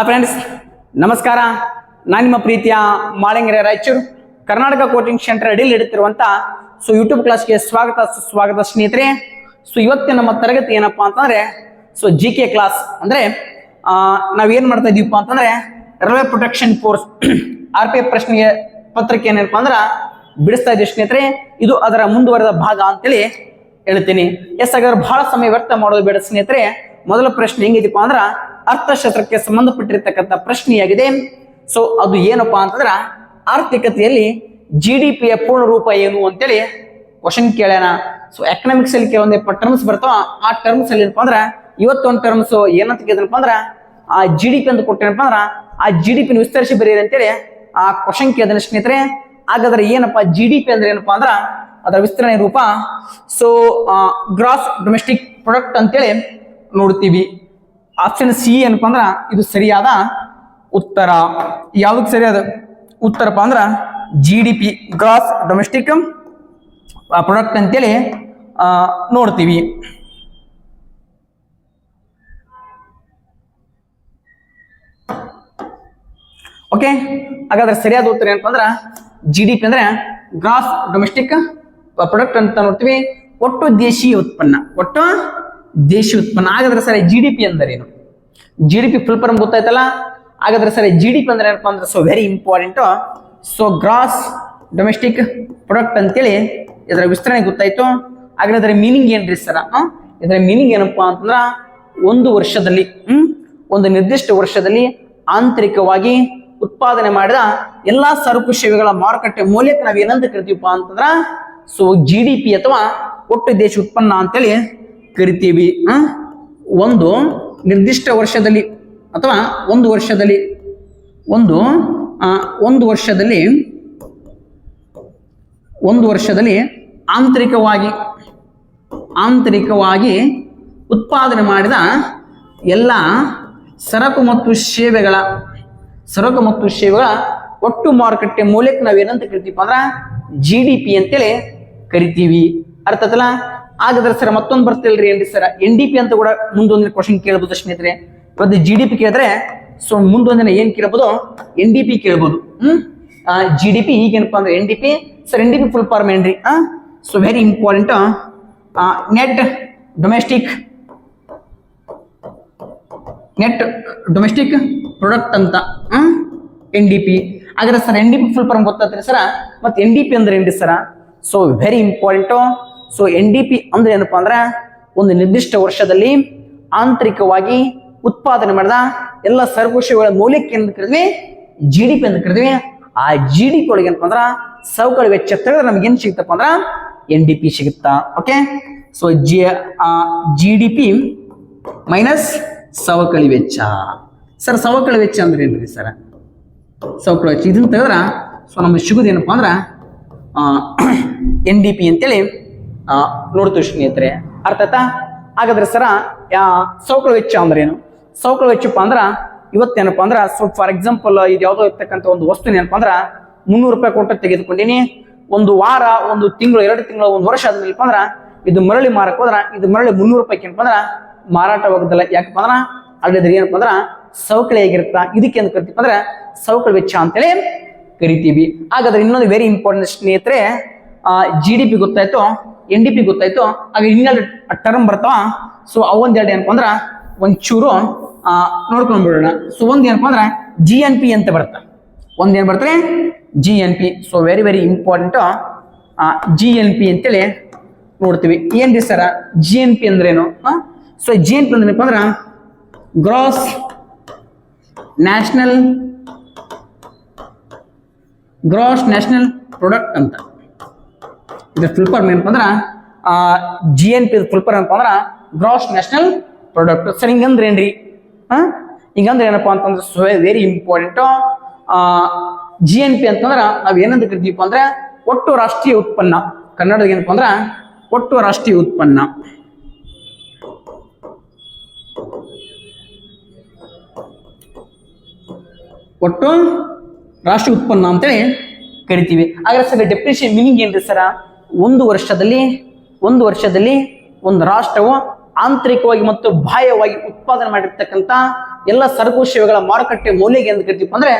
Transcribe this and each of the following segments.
Friends ನಮಸ್ಕಾರ. ನಾನು ನಿಮ್ಮ ಪ್ರೀತಿಯ ಮಾಳಿಂಗರೆ ರಾಯಚೂರು ಕರ್ನಾಟಕ ಕೋಚಿಂಗ್ ಸೆಂಟರ್ ಅಡಿಯಲ್ಲಿ ಇಡುತ್ತಿರುವಂತ ಯೂಟ್ಯೂಬ್ ಕ್ಲಾಸ್ಗೆ ಸ್ವಾಗತ ಸ್ನೇಹಿತರೆ. ಇವತ್ತಿನ ನಮ್ಮ ತರಗತಿ ಏನಪ್ಪಾ ಅಂತಂದ್ರೆ GK ಕ್ಲಾಸ್. ಅಂದ್ರೆ ನಾವೇನ್ ಮಾಡ್ತಾ ಇದೀವಪ್ಪ ಅಂತಂದ್ರೆ ರೈಲ್ವೆ ಪ್ರೊಟೆಕ್ಷನ್ ಫೋರ್ಸ್ RPF ಪ್ರಶ್ನೆಗೆ ಪತ್ರಿಕೆ ಏನಪ್ಪಾ ಅಂದ್ರ ಬಿಡಿಸ್ತಾ ಇದ್ದೀವಿ ಸ್ನೇಹಿತರೆ. ಇದು ಅದರ ಮುಂದುವರೆದ ಭಾಗ ಅಂತೇಳಿ ಹೇಳ್ತೀನಿ. ಹಾಗಾದ್ರೆ ಬಹಳ ಸಮಯ ವ್ಯರ್ಥ ಮಾಡೋದು ಬೇಡ ಸ್ನೇಹಿತರೆ. ಮೊದಲ ಪ್ರಶ್ನೆ ಹೆಂಗಿದೀಪ ಅಂದ್ರ ಅರ್ಥಶಾಸ್ತ್ರಕ್ಕೆ ಸಂಬಂಧಪಟ್ಟಿರ್ತಕ್ಕಂಥ ಪ್ರಶ್ನೆಯಾಗಿದೆ. ಅದು ಏನಪ್ಪಾ ಅಂತಂದ್ರ ಆರ್ಥಿಕತೆಯಲ್ಲಿ GDP ಯ ಪೂರ್ಣ ರೂಪ ಏನು ಅಂತೇಳಿ ಕ್ವಶನ್ ಕೇಳ್ಯಾನ. ಎಕನಾಮಿಕ್ಸ್ ಅಲ್ಲಿ ಕೆಲವೊಂದು ಟರ್ಮ್ಸ್ ಬರ್ತಾವ. ಆ ಟರ್ಮ್ಸ್ ಅಲ್ಲಿ ಏನಪ್ಪಾ ಅಂದ್ರ ಇವತ್ತೊಂದು ಟರ್ಮ್ಸ್ ಏನಂತ ಕೇಳಿದ್ರಪ್ಪ ಅಂದ್ರ GDP ಅಂತ ಕೊಟ್ಟೇನಪ್ಪ ಅಂದ್ರ ಆ GDP ವಿಸ್ತರಿಸಿ ಬರೀರಿ ಅಂತೇಳಿ ಆ ಕ್ವಶನ್ ಕೇಳಿದ್ರೆ ಸ್ನೇಹಿತರೆ. ಹಾಗಾದ್ರೆ ಏನಪ್ಪಾ GDP ಅಂದ್ರೆ ಏನಪ್ಪಾ ಅಂದ್ರ ಅದರ ವಿಸ್ತರಣೆ ರೂಪ ಗ್ರಾಸ್ ಡೊಮೆಸ್ಟಿಕ್ ಪ್ರಾಡಕ್ಟ್ ಅಂತೇಳಿ ನೋಡ್ತೀವಿ. ಆಪ್ಷನ್ ಸಿ ಏನಪ್ಪಾ ಅಂದ್ರ ಇದು ಸರಿಯಾದ ಉತ್ತರ. ಯಾವ್ದಕ್ಕೆ ಸರಿಯಾದ ಉತ್ತರಪ್ಪ ಅಂದ್ರ GDP ಗ್ರಾಸ್ ಡೊಮೆಸ್ಟಿಕ್ ಪ್ರಾಡಕ್ಟ್ ಅಂತೇಳಿ ನೋಡ್ತೀವಿ. ಓಕೆ, ಹಾಗಾದ್ರೆ ಸರಿಯಾದ ಉತ್ತರ ಏನಪ್ಪಾ ಅಂದ್ರ GDP ಅಂದ್ರೆ ಗ್ರಾಸ್ ಡೊಮೆಸ್ಟಿಕ್ ಪ್ರಾಡಕ್ಟ್ ಅಂತ ನೋಡ್ತೀವಿ. ಒಟ್ಟು ದೇಶೀಯ ಉತ್ಪನ್ನ. ಹಾಗಾದ್ರೆ ಸರಿ GDP ಅಂದ್ರೆ ಏನು? GDP ಫುಲ್ ಫಾರ್ಮ್ ಗೊತ್ತಾಯ್ತಲ್ಲ. ಹಾಗಾದ್ರೆ ಸರಿ GDP ಅಂದ್ರೆ ಏನಪ್ಪಾ ಅಂದ್ರೆ very important. Gross domestic product ಅಂತೇಳಿ ಇದರ ವಿಸ್ತರಣೆ ಗೊತ್ತಾಯ್ತು. ಹಾಗಾದ್ರೆ ಇದರ ಮೀನಿಂಗ್ ಏನ್ರಿ ಸರ? ಇದರ ಮೀನಿಂಗ್ ಏನಪ್ಪಾ ಅಂತಂದ್ರ ಒಂದು ವರ್ಷದಲ್ಲಿ ಒಂದು ನಿರ್ದಿಷ್ಟ ವರ್ಷದಲ್ಲಿ ಆಂತರಿಕವಾಗಿ ಉತ್ಪಾದನೆ ಮಾಡಿದ ಎಲ್ಲಾ ಸರಕು ಸೇವೆಗಳ ಮಾರುಕಟ್ಟೆ ಮೌಲ್ಯಕ್ಕೆ ನಾವ್ ಏನಂತ ಕರಿತೀವಪ್ಪ ಅಂತಂದ್ರ GDP ಅಥವಾ ಒಟ್ಟು ದೇಶ ಉತ್ಪನ್ನ ಅಂತೇಳಿ ಕರಿತೀವಿ. ಒಂದು ನಿರ್ದಿಷ್ಟ ವರ್ಷದಲ್ಲಿ ಅಥವಾ ಒಂದು ವರ್ಷದಲ್ಲಿ ಆಂತರಿಕವಾಗಿ ಉತ್ಪಾದನೆ ಮಾಡಿದ ಎಲ್ಲ ಸರಕು ಮತ್ತು ಸೇವೆಗಳ ಒಟ್ಟು ಮಾರುಕಟ್ಟೆ ಮೌಲ್ಯಕ್ಕೆ ನಾವೇನಂತ ಕರಿತೀವಿ ಅಂದ್ರ GDP ಅಂತೇಳಿ ಕರಿತೀವಿ. ಅರ್ಥ ಆಯ್ತಲ್ಲ? ಹಾಗಾದ್ರೆ ಸರ್ ಮತ್ತೊಂದು ಬರ್ತಿಲ್ರಿ ಏನ್ರಿ ಸರ್ NDP ಅಂತ ಕೂಡ ಮುಂದೊಂದಿನ ಕ್ವಶನ್ ಕೇಳಬಹುದು ಸ್ನೇಹಿತರೆ. ಇವತ್ತು GDP ಕೇಳಿದ್ರೆ ಮುಂದೊಂದಿನ ಏನ್ ಕೇಳಬಹುದು? NDP ಕೇಳಬಹುದು. GDP ಈಗೇನಪ್ಪಾ ಅಂದ್ರೆ NDP. Sir NDP full form ಏನ್ರಿ? Very important. Net domestic product ಅಂತ NDP. ಹಾಗಾದ್ರೆ ಸರ್ NDP ಫುಲ್ ಫಾರ್ಮ್ ಗೊತ್ತಾಗ್ತದೆ ಸರ. ಮತ್ತೆ NDP ಅಂದ್ರೆ ಏನ್ರಿ ಸರ? Very important. NDP ಅಂದ್ರೆ ಏನಪ್ಪಾ ಅಂದ್ರ ಒಂದು ನಿರ್ದಿಷ್ಟ ವರ್ಷದಲ್ಲಿ ಆಂತರಿಕವಾಗಿ ಉತ್ಪಾದನೆ ಮಾಡಿದ ಎಲ್ಲ ಸರಕು ಸೇವೆಗಳ ಮೌಲ್ಯಕ್ಕೆ ಅಂತ ಕರಿದ್ವಿ GDP ಅಂತ ಕರಿದ್ವಿ. ಆ GDP ಒಳಗೆ ಏನಪ್ಪಾ ಅಂದ್ರ ಸವಕಳಿ ವೆಚ್ಚ ತೆಗೆದ್ರೆ ನಮ್ಗೆ ಏನ್ ಸಿಗುತ್ತಪ್ಪ ಅಂದ್ರ NDP ಸಿಗುತ್ತಾ. ಓಕೆ, GDP ಮೈನಸ್ ಸವಕಳಿ ವೆಚ್ಚ. ಸರ್ ಸವಕಳಿ ವೆಚ್ಚ ಅಂದ್ರೆ ಏನ್ರಿ ಸರ್? ಸವಕಳಿ ವೆಚ್ಚ ಇದನ್ನ ತೆಗೆದ್ರ ನಮ್ಗೆ ಸಿಗುದೇನಪ್ಪಾ ಅಂದ್ರ NDP ಅಂತೇಳಿ ನೋಡ್ತೀವಿ ಸ್ನೇಹಿತರೆ. ಅರ್ಥ ಆಯ್ತಾ? ಹಾಗಾದ್ರೆ ಸರ ಸವಕಳಿ ವೆಚ್ಚ ಅಂದ್ರೆ ಏನು? ಸವಕಳಿ ವೆಚ್ಚಪ್ಪ ಅಂದ್ರ ಇವತ್ತೇನಪ್ಪಾ ಅಂದ್ರ ಫಾರ್ ಎಕ್ಸಾಂಪಲ್ ಇದು ಯಾವ್ದೋ ಇರ್ತಕ್ಕಂಥ ಒಂದು ವಸ್ತು ಏನಪ್ಪಾ ಅಂದ್ರ 300 ರೂಪಾಯಿ ಕೊಟ್ಟು ತೆಗೆದುಕೊಂಡಿನಿ. ಒಂದು ವಾರ, ಒಂದು ತಿಂಗಳು, 2 ತಿಂಗಳು, ಒಂದು ವರ್ಷ ಆದ್ಮೇಲೆ ಅಂದ್ರ ಇದು ಮರಳಿ ಮಾರಕ್ ಹೋದ್ರ ಇದು ಮರಳಿ 300 ರೂಪಾಯಿ ಏನಪ್ಪಾ ಅಂದ್ರ ಮಾರಾಟವಾಗುದಿಲ್ಲ. ಯಾಕಪ್ಪ ಅಂದ್ರ ಅಲ್ಲಿದ್ರೆ ಏನಪ್ಪಾ ಅಂದ್ರ ಸವಕಳಿ ಆಗಿರುತ್ತಾ. ಇದಕ್ಕೆ ಅಂತ ಕರಿತೀವಿ ಅಂದ್ರ ಸವಕಳಿ ವೆಚ್ಚ ಅಂತೇಳಿ ಕರಿತೀವಿ. ಹಾಗಾದ್ರೆ ಇನ್ನೊಂದು ವೆರಿ ಇಂಪಾರ್ಟೆಂಟ್ ಸ್ನೇಹಿತರೆ, GDP ಗೊತ್ತಾಯ್ತು, NDP ಗೊತ್ತಾಯ್ತು. ಆಗ ಇನ್ನೆರಡು ಟರ್ಮ್ ಬರ್ತಾವ. ಅವೊಂದೆರಡು ಏನಪ್ಪಾ ಅಂದ್ರ ಒಂಚೂರು ನೋಡ್ಕೊಂಡ್ ಬಿಡೋಣ. ಒಂದ್ ಏನಪ್ಪಾ ಅಂದ್ರ GNP ಅಂತ ಬರ್ತಾ. ಒಂದೇನ್ ಬರ್ತಾರೆ GNP. Very very important. GNP ಅಂತೇಳಿ ನೋಡ್ತೀವಿ. ಏನ್ರಿ ಸರ GNP ಅಂದ್ರೇನು? GNP ಅಂದ್ರೆ ಏನಪ್ಪಾ ಅಂದ್ರ ಗ್ರಾಸ್ ನ್ಯಾಷನಲ್ ಪ್ರಾಡಕ್ಟ್ ಅಂತ. ಇದ್ರ ಫುಲ್ ಫಾರ್ಮ್ ಏನಪ್ಪಾ ಅಂದ್ರ GNP ಫುಲ್ ಫಾರ್ಮ್ ಏನಪ್ಪಾ ಅಂದ್ರ ಗ್ರಾಸ್ ನ್ಯಾಷನಲ್ ಪ್ರಾಡಕ್ಟ್. ಸರ್ ಹಿಂಗಂದ್ರೆ ಏನ್ರಿ? ಹಿಂಗಂದ್ರೆ ಏನಪ್ಪಾ ಅಂತಂದ್ರೆ ವೆರಿ ಇಂಪಾರ್ಟೆಂಟ್. GNP ಅಂತಂದ್ರ ನಾವ್ ಏನಂತ ಕರಿತೀವಿ ಅಂದ್ರೆ ಒಟ್ಟು ರಾಷ್ಟ್ರೀಯ ಉತ್ಪನ್ನ. ಕನ್ನಡದ ಏನಪ್ಪಾ ಅಂದ್ರ ಒಟ್ಟು ರಾಷ್ಟ್ರೀಯ ಉತ್ಪನ್ನ. ಒಟ್ಟು ರಾಷ್ಟ್ರೀಯ ಉತ್ಪನ್ನ ಅಂತೇಳಿ ಕರಿತೀವಿ. ಹಾಗಾದ್ರೆ ಸರ್ ಡೆಫಿನಿಷನ್ ಮೀನಿಂಗ್ ಏನ್ರಿ ಸರ? ಒಂದು ವರ್ಷದಲ್ಲಿ ಒಂದು ರಾಷ್ಟ್ರವು ಆಂತರಿಕವಾಗಿ ಮತ್ತು ಬಾಹ್ಯವಾಗಿ ಉತ್ಪಾದನೆ ಮಾಡಿರ್ತಕ್ಕಂಥ ಎಲ್ಲ ಸರಕು ಸೇವೆಗಳ ಮಾರುಕಟ್ಟೆ ಮೌಲ್ಯಗೆ ಅಂತ ಕರಿತೀವಿ ಅಂದ್ರೆ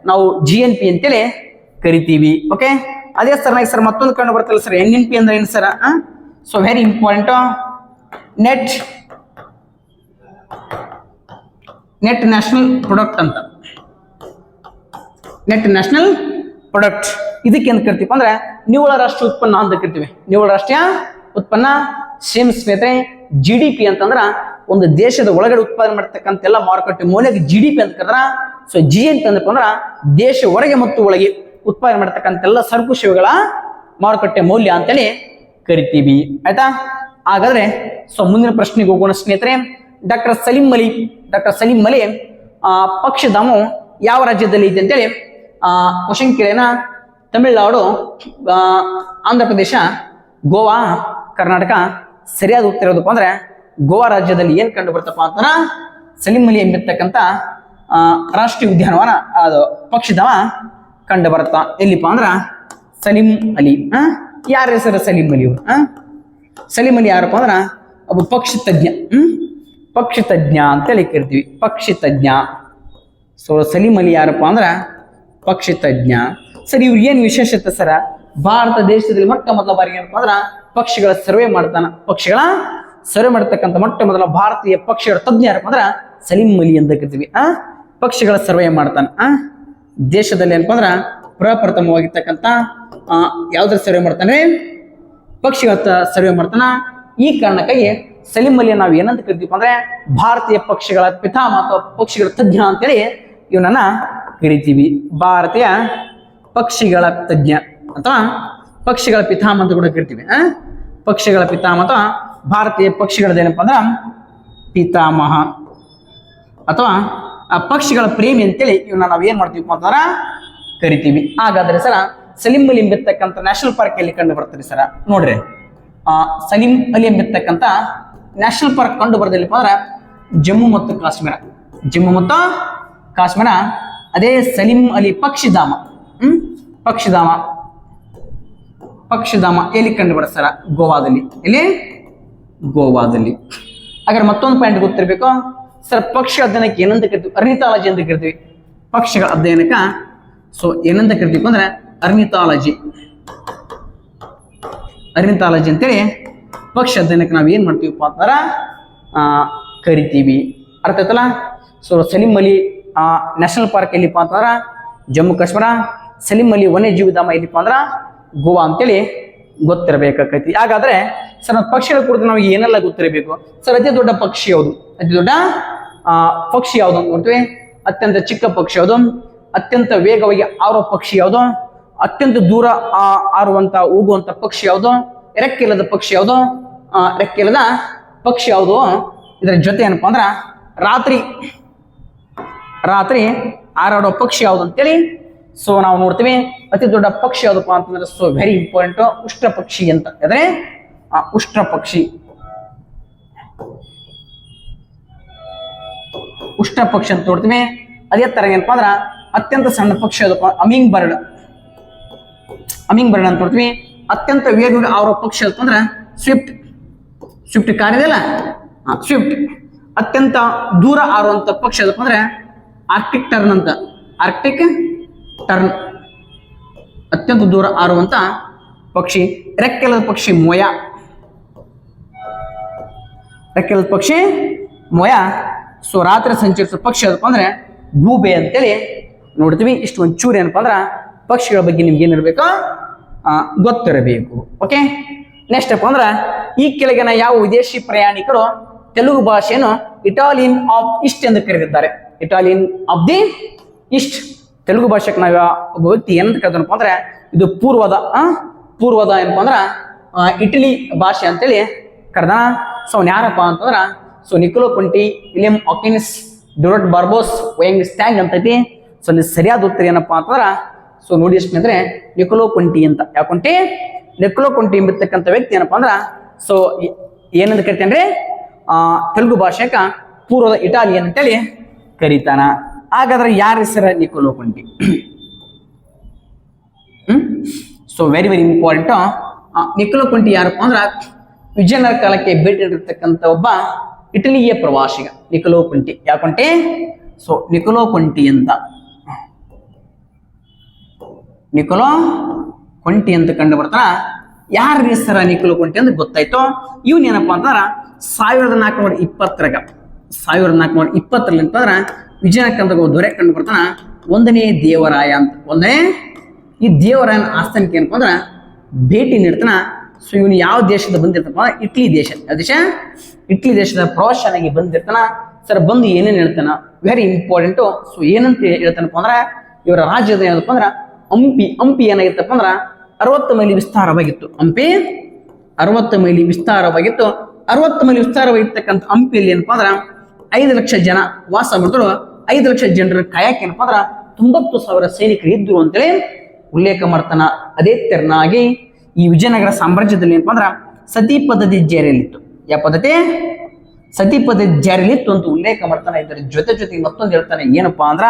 ನಾವು GNP ಅಂತೇಳಿ ಕರಿತೀವಿ. ಓಕೆ, ಅದೇ ಸರ್ನಾಗಿ ಸರ್ ಮತ್ತೊಂದು ಕಂಡು ಬರ್ತಲ್ಲ ಸರ್, NNP ಅಂದ್ರೆ ಏನು sir? So very important, net national product ಅಂತ. ನೆಟ್ ನ್ಯಾಷನಲ್ ಪ್ರಾಡಕ್ಟ್ ಇದಕ್ಕೆ ಅಂತ ಕರಿತೀವಿ ಅಂದ್ರೆ ನಿವ್ವಳ ರಾಷ್ಟ್ರೀಯ ಉತ್ಪನ್ನ ಅಂತ ಕರಿತೀವಿ. ನಿವ್ವಳ ರಾಷ್ಟ್ರೀಯ ಉತ್ಪನ್ನ ಸೇಮ್ ಸ್ನೇಹಿತರೆ. GDP ಅಂತಂದ್ರ ಒಂದು ದೇಶದ ಒಳಗಡೆ ಉತ್ಪಾದನೆ ಮಾಡ್ತಕ್ಕಂಥ ಎಲ್ಲ ಮಾರುಕಟ್ಟೆ ಮೌಲ್ಯಕ್ಕೆ GDP ಅಂತ ಕರೆದ್ರ. ಸೊ GNP ಅಂದ್ರಪ್ಪ ಅಂದ್ರ ದೇಶ ಹೊರಗೆ ಮತ್ತು ಒಳಗೆ ಉತ್ಪಾದನೆ ಮಾಡ್ತಕ್ಕಂಥ ಎಲ್ಲ ಸರಕು ಸೇವೆಗಳ ಮಾರುಕಟ್ಟೆ ಮೌಲ್ಯ ಅಂತೇಳಿ ಕರಿತೀವಿ. ಆಯ್ತಾ? ಹಾಗಾದ್ರೆ ಸೊ ಮುಂದಿನ ಪ್ರಶ್ನೆಗೆ ಹೋಗೋಣ ಸ್ನೇಹಿತರೆ. ಡಾಕ್ಟರ್ ಸಲೀಂ ಅಲಿ ಪಕ್ಷಿಧಾಮವು ಯಾವ ರಾಜ್ಯದಲ್ಲಿ ಇದೆ ಅಂತೇಳಿ ಕ್ವಶನ್ ಕೇಳೇನ. ತಮಿಳುನಾಡು, ಆಂಧ್ರ ಪ್ರದೇಶ, ಗೋವಾ, ಕರ್ನಾಟಕ. ಸರಿಯಾದ ಉತ್ತರ ಇರೋದಪ್ಪ ಅಂದ್ರೆ ಗೋವಾ ರಾಜ್ಯದಲ್ಲಿ ಏನ್ ಕಂಡು ಬರ್ತಪ್ಪ ಅಂತಂದ್ರ ಸಲೀಂ ಅಲಿ ಎಂಬಿರ್ತಕ್ಕಂಥ ರಾಷ್ಟ್ರೀಯ ಉದ್ಯಾನವನ ಅದು ಪಕ್ಷಿಧಾಮ ಕಂಡು ಬರುತ್ತಾ. ಎಲ್ಲಿಪ್ಪ ಅಂದ್ರ ಸಲೀಂ ಅಲಿ. ಯಾರ ಹೆಸರು ಸಲೀಂ ಅಲಿ ಅವರು? ಸಲೀಂ ಅಲಿ ಯಾರಪ್ಪ ಅಂದ್ರ ಒಬ್ಬ ಪಕ್ಷಿ ತಜ್ಞ. ಪಕ್ಷಿ ತಜ್ಞ ಅಂತೇಳಿ ಕರಿತೀವಿ, ಪಕ್ಷಿ ತಜ್ಞ. ಸೊ ಸಲೀಂ ಅಲಿ ಯಾರಪ್ಪ ಅಂದ್ರ ಪಕ್ಷಿ ತಜ್ಞ. ಸರ್ ಇವ್ರು ಏನ್ ವಿಶೇಷತೆ ಸರ? ಭಾರತ ದೇಶದಲ್ಲಿ ಮೊಟ್ಟ ಮೊದಲ ಬಾರಿಗೆ ಏನಪ್ಪ ಅಂದ್ರ ಪಕ್ಷಿಗಳ ಸರ್ವೆ ಮಾಡ್ತಾನ. ಪಕ್ಷಿಗಳ ಸರ್ವೆ ಮಾಡತಕ್ಕಂಥ ಮೊಟ್ಟ ಮೊದಲ ಭಾರತೀಯ ಪಕ್ಷಿಗಳ ತಜ್ಞ ಯಾರಪ್ಪ ಅಂದ್ರ ಸಲೀಂ ಅಲಿ ಅಂತ ಕರಿತೀವಿ. ಪಕ್ಷಿಗಳ ಸರ್ವೆ ಮಾಡ್ತಾನ. ದೇಶದಲ್ಲಿ ಏನಪ್ಪ ಅಂದ್ರ ಪ್ರಪ್ರಥಮವಾಗಿರ್ತಕ್ಕಂಥ ಯಾವ್ದ್ರ ಸರ್ವೆ ಮಾಡ್ತಾನೆ? ಪಕ್ಷಿಗಳ ಸರ್ವೆ ಮಾಡ್ತಾನ. ಈ ಕಾರಣಕ್ಕಾಗಿ ಸಲೀಂ ಅಲಿ ನಾವು ಏನಂತ ಕರಿತೀವಿ ಅಂದ್ರೆ ಭಾರತೀಯ ಪಕ್ಷಿಗಳ ಪಿತಾಮಹ ಅಥವಾ ಪಕ್ಷಿಗಳ ತಜ್ಞ ಅಂತೇಳಿ ಇವನನ್ನ ಕರಿತೀವಿ. ಭಾರತೀಯ ಪಕ್ಷಿಗಳ ತಜ್ಞ ಅಥವಾ ಪಕ್ಷಿಗಳ ಪಿತಾಮಹ ಅಂತ ಕೂಡ ಕರಿತೀವಿ. ಪಕ್ಷಿಗಳ ಪಿತಾಮಹ ಅಥವಾ ಭಾರತೀಯ ಪಕ್ಷಿಗಳದೇನಪ್ಪ ಅಂದ್ರ ಪಿತಾಮಹ ಅಥವಾ ಪಕ್ಷಿಗಳ ಪ್ರೇಮಿ ಅಂತೇಳಿ ಇವನ್ನ ನಾವು ಏನ್ ಮಾಡ್ತೀವಿ ಅಂತಂದ್ರ ಕರಿತೀವಿ. ಹಾಗಾದ್ರೆ ಸರ ಸಲೀಂ ಅಲಿ ಎಂಬಿರ್ತಕ್ಕಂಥ ನ್ಯಾಷನಲ್ ಪಾರ್ಕ್ ಎಲ್ಲಿ ಕಂಡು ಬರ್ತಾರೆ ಸರ? ನೋಡ್ರಿ, ಸಲೀಂ ಅಲಿ ಎಂಬಿರ್ತಕ್ಕಂಥ ನ್ಯಾಷನಲ್ ಪಾರ್ಕ್ ಕಂಡು ಬರೋದಿಲ್ಲಪ್ಪ ಅಂದ್ರ ಜಮ್ಮು ಮತ್ತು ಕಾಶ್ಮೀರ. ಜಮ್ಮು ಮತ್ತು ಕಾಶ್ಮೀರ. ಅದೇ ಸಲೀಂ ಅಲಿ ಪಕ್ಷಿಧಾಮ. ಪಕ್ಷಿಧಾಮ ಎಲ್ಲಿ ಕಂಡು ಬರುತ್ತೆ ಸರ? ಗೋವಾದಲ್ಲಿ. ಎಲ್ಲಿ? ಗೋವಾದಲ್ಲಿ. ಹಾಗಾದ್ರೆ ಮತ್ತೊಂದು ಪಾಯಿಂಟ್ ಗೊತ್ತಿರ್ಬೇಕು ಸರ್. ಪಕ್ಷಿ ಅಧ್ಯಯನಕ್ಕೆ ಏನಂತ ಕರಿತೀವಿ? ಅರ್ನಿಥಾಲಜಿ ಅಂತ ಕರಿತೀವಿ. ಪಕ್ಷಿಗಳ ಅಧ್ಯಯನಕ್ಕ ಸೊ ಏನಂತ ಕರಿತೀವಿ ಅಂದ್ರೆ ಅರ್ನಿಥಾಲಜಿ ಅಂತೇಳಿ ಪಕ್ಷಿ ಅಧ್ಯಯನಕ್ಕೆ ನಾವು ಏನ್ ಮಾಡ್ತೀವಪ್ಪ ಅಂತಾರ ಕರಿತೀವಿ. ಅರ್ಥ ಆಯ್ತಲ್ಲ? So Salim Ali national park ಎಲ್ಲಿಪ್ಪ ಅಂತಂದ್ರ ಜಮ್ಮು ಕಾಶ್ಮೀರ. ಸಲೀಂ ಅಲಿ ವನ್ಯಜೀವಿ ಧಾಮ ಎಲ್ಲಿಪ್ಪ ಅಂದ್ರ ಗೋವಾ ಅಂತೇಳಿ ಗೊತ್ತಿರಬೇಕಾಗೈತಿ. ಹಾಗಾದ್ರೆ ಸರ್ ಪಕ್ಷಿಗಳ ಕುರಿತು ನಮಗೆ ಏನೆಲ್ಲ ಗೊತ್ತಿರಬೇಕು ಸರ್? ಅತಿ ದೊಡ್ಡ ಪಕ್ಷಿ ಯಾವುದು? ಅತಿ ದೊಡ್ಡ ಪಕ್ಷಿ ಯಾವುದು ಅಂತ ನೋಡ್ತೀವಿ. ಅತ್ಯಂತ ಚಿಕ್ಕ ಪಕ್ಷಿ ಯಾವುದು? ಅತ್ಯಂತ ವೇಗವಾಗಿ ಹಾರುವ ಪಕ್ಷಿ ಯಾವುದು? ಅತ್ಯಂತ ದೂರ ಹಾರುವಂತ ಹೋಗುವಂತ ಪಕ್ಷಿ ಯಾವುದು? ರೆಕ್ಕಿಲ್ಲದ ಪಕ್ಷಿ ಯಾವುದು? ರೆಕ್ಕಿಲ್ಲದ ಪಕ್ಷಿ ಯಾವುದು? ಇದರ ಜೊತೆ ಏನಪ್ಪಾ ಅಂದ್ರ ರಾತ್ರಿ ಹಾರಾಡೋ ಪಕ್ಷಿ ಯಾವುದು ಅಂತೇಳಿ ಸೊ ನಾವು ನೋಡ್ತೀವಿ. ಅತಿ ದೊಡ್ಡ ಪಕ್ಷಿ ಯಾವ್ದಪ್ಪ ಅಂತಂದ್ರೆ ಸೊ ವೆರಿ ಇಂಪಾರ್ಟೆಂಟ್ ಉಷ್ಟ್ರ ಪಕ್ಷಿ ಅಂತ. ಅದೇ ಉಷ್ಟ್ರ ಪಕ್ಷಿ. ಉಷ್ಟ್ರ ಪಕ್ಷಿ ಅಂತ ನೋಡ್ತೀವಿ. ಅದೇ ತರ ಏನಪ್ಪಾ ಅಂದ್ರ ಅತ್ಯಂತ ಸಣ್ಣ ಪಕ್ಷಿ ಯಾವ್ದಪ್ಪ? ಅಮಿಂಗ್ ಬರ್ಡ್ ಅಂತ ನೋಡ್ತೀವಿ. ಅತ್ಯಂತ ವೇಗವಾಗಿ ಹಾರೋ ಪಕ್ಷಿ ಯಾವ್ದಪ್ಪ ಅಂದ್ರ ಸ್ವಿಫ್ಟ್ ಕಾರ್ ಇದೆಯಲ್ಲ, ಸ್ವಿಫ್ಟ್. ಅತ್ಯಂತ ದೂರ ಹಾರುವಂತ ಪಕ್ಷಿ ಯಾವ್ದಪ್ಪ ಅಂದ್ರೆ ಆರ್ಕ್ಟಿಕ್ ಟರ್ನ್ ಅಂತ. ಆರ್ಕ್ಟಿಕ್ ಟರ್ನ್ ಅತ್ಯಂತ ದೂರ ಹಾರುವಂತ ಪಕ್ಷಿ. ರೆಕ್ಕೆಲ್ಲದ ಪಕ್ಷಿ ಮೊಯ. ಸೊ ರಾತ್ರಿ ಸಂಚರಿಸೋ ಪಕ್ಷಿ ಯಾವ್ದಪ್ಪ ಅಂದ್ರೆ ಗೂಬೆ ಅಂತೇಳಿ ನೋಡ್ತೀವಿ. ಇಷ್ಟು ಒಂಚೂರು ಏನಪ್ಪಾ ಅಂದ್ರ ಪಕ್ಷಿಗಳ ಬಗ್ಗೆ ನಿಮ್ಗೆ ಏನಿರ್ಬೇಕು ಗೊತ್ತಿರಬೇಕು. ಓಕೆ, ನೆಕ್ಸ್ಟ್ ಅಪ್ಪ ಅಂದ್ರ ಈ ಕೆಳಗಿನ ಯಾವ ವಿದೇಶಿ ಪ್ರಯಾಣಿಕರು ತೆಲುಗು ಭಾಷೆಯನ್ನು ಇಟಾಲಿಯನ್ ಆಫ್ ಈಸ್ಟ್ ಎಂದು ಕರೆದಿದ್ದಾರೆ? Italian of the East. Telugu ಭಾಷೆಗೆ ನಾವು ಒಬ್ಬ ವ್ಯಕ್ತಿ ಏನಂತ ಕರೆದನಪ್ಪ ಅಂದ್ರೆ ಇದು ಪೂರ್ವದ ಏನಪ್ಪ ಅಂದ್ರ ಇಟಲಿ ಭಾಷೆ ಅಂತೇಳಿ ಕರೆದಾನ. ಸೊ ಅವ್ನು ಯಾರಪ್ಪ ಅಂತಂದ್ರ so Nicolo Conti, William Hawkins, Duarte Barbosa, ವಯಂಗ್ ಸ್ಟ್ಯಾಂಗ್ ಅಂತೈತಿ. ಸೊ ಅಲ್ಲಿ ಸರಿಯಾದ ಉತ್ತರ ಏನಪ್ಪಾ ಅಂತಂದ್ರ ಸೊ ನೋಡಿ ಸ್ನೇಹಿತರೆ ನಿಕೋಲೋ ಕೊಂಟಿ ಅಂತ. ಯಾಕೊಂಟಿ? ನಿಕೋಲೋ ಕೊಂಟಿ ಎಂಬಿರ್ತಕ್ಕಂಥ ವ್ಯಕ್ತಿ ಏನಪ್ಪಾ ಅಂದ್ರ ಸೊ ಏನಂತ ಕರಿತಾನ್ರಿ? ತೆಲುಗು ಭಾಷೆಕ ಪೂರ್ವದ ಇಟಾಲಿಯನ್ ಅಂತೇಳಿ ಕರೀತಾನ. ಹಾಗಾದ್ರೆ ಯಾರ ಹೆಸರ Nicolo Conti? So very very important. Nicolo Conti ಯಾರಪ್ಪ ಅಂದ್ರ ವಿಜಯನಗರ ಕಾಲಕ್ಕೆ ಭೇಟಿ ನೀಡಿರ್ತಕ್ಕಂಥ ಒಬ್ಬ ಇಟಲಿಯ ಪ್ರವಾಸಿಗ ನಿಕೋಲೋ ಕೊಂಟಿ. ಯಾಕೊಂಟಿ? ಸೊ ನಿಕೋಲೋ ಕೊಂಟಿ ಅಂತ ಕಂಡು ಬರ್ತಾನ. ಯಾರ ಹೆಸರ ನಿಕೋಲೋ ಕೊಂಟಿ ಅಂತ ಗೊತ್ತಾಯ್ತು. ಇವನ್ ಏನಪ್ಪಾ ಅಂತಂದ್ರ 1420 ಅಂತಂದ್ರ ವಿಜಯನಗರದ ದೊರೆ ಕಂಡು ಬರ್ತಾನ. 1ನೇ ದೇವರಾಯ ಅಂತ. ಈ ದೇವರಾಯನ ಆಸ್ಥಾನಕ್ಕೆ ಏನಪ್ಪ ಅಂದ್ರ ಭೇಟಿ ನೀಡ್ತಾನ. ಸೊ ಇವನು ಯಾವ ದೇಶದ ಬಂದಿರ್ತಪ್ಪ, ಇಟ್ಲಿ ದೇಶದ ಪ್ರವಾಸನಾಗಿ ಬಂದಿರ್ತಾನ. ಸರ್ ಬಂದು ಏನೇನು ಹೇಳ್ತಾನ, ವೆರಿ ಇಂಪಾರ್ಟೆಂಟು. ಸೊ ಏನಂತ ಹೇಳ್ತಾನಪ್ಪ ಅಂದ್ರ ಇವರ ರಾಜ್ಯದ ಏನಪ್ಪ ಅಂದ್ರ ಹಂಪಿ ಏನಾಗಿತ್ತಪ್ಪ ಅಂದ್ರ 60 ಮೈಲಿ ವಿಸ್ತಾರವಾಗಿತ್ತು. 60 ಮೈಲಿ ವಿಸ್ತಾರವಾಗಿರ್ತಕ್ಕಂಥ ಹಂಪಿಯಲ್ಲಿ ಏನಪ್ಪಾ ಅಂದ್ರ 5 ಲಕ್ಷ ಜನ ವಾಸ ಮಾಡಿದ್ರು. 5 ಲಕ್ಷ ಜನರ ಕಾಯಕ್ಕೆ ಏನಪ್ಪಾ ಅಂದ್ರ 90,000 ಸೈನಿಕರು ಇದ್ರು ಅಂತೇಳಿ ಉಲ್ಲೇಖ ಮಾಡ್ತಾನ. ಅದೇ ತೆರನಾಗಿ ಈ ವಿಜಯನಗರ ಸಾಮ್ರಾಜ್ಯದಲ್ಲಿ ಏನಪ್ಪಾ ಅಂದ್ರ ಸತಿ ಪದ್ಧತಿ ಜಾರಿಯಲ್ಲಿತ್ತು. ಯಾವ ಪದ್ಧತಿ? ಸತಿ ಪದ್ಧತಿ ಜಾರಿಯಲ್ಲಿತ್ತು ಅಂತ ಉಲ್ಲೇಖ ಮಾಡ್ತಾನೆ. ಇದರ ಜೊತೆಗೆ ಮತ್ತೊಂದು ಹೇಳ್ತಾನೆ, ಏನಪ್ಪಾ ಅಂದ್ರ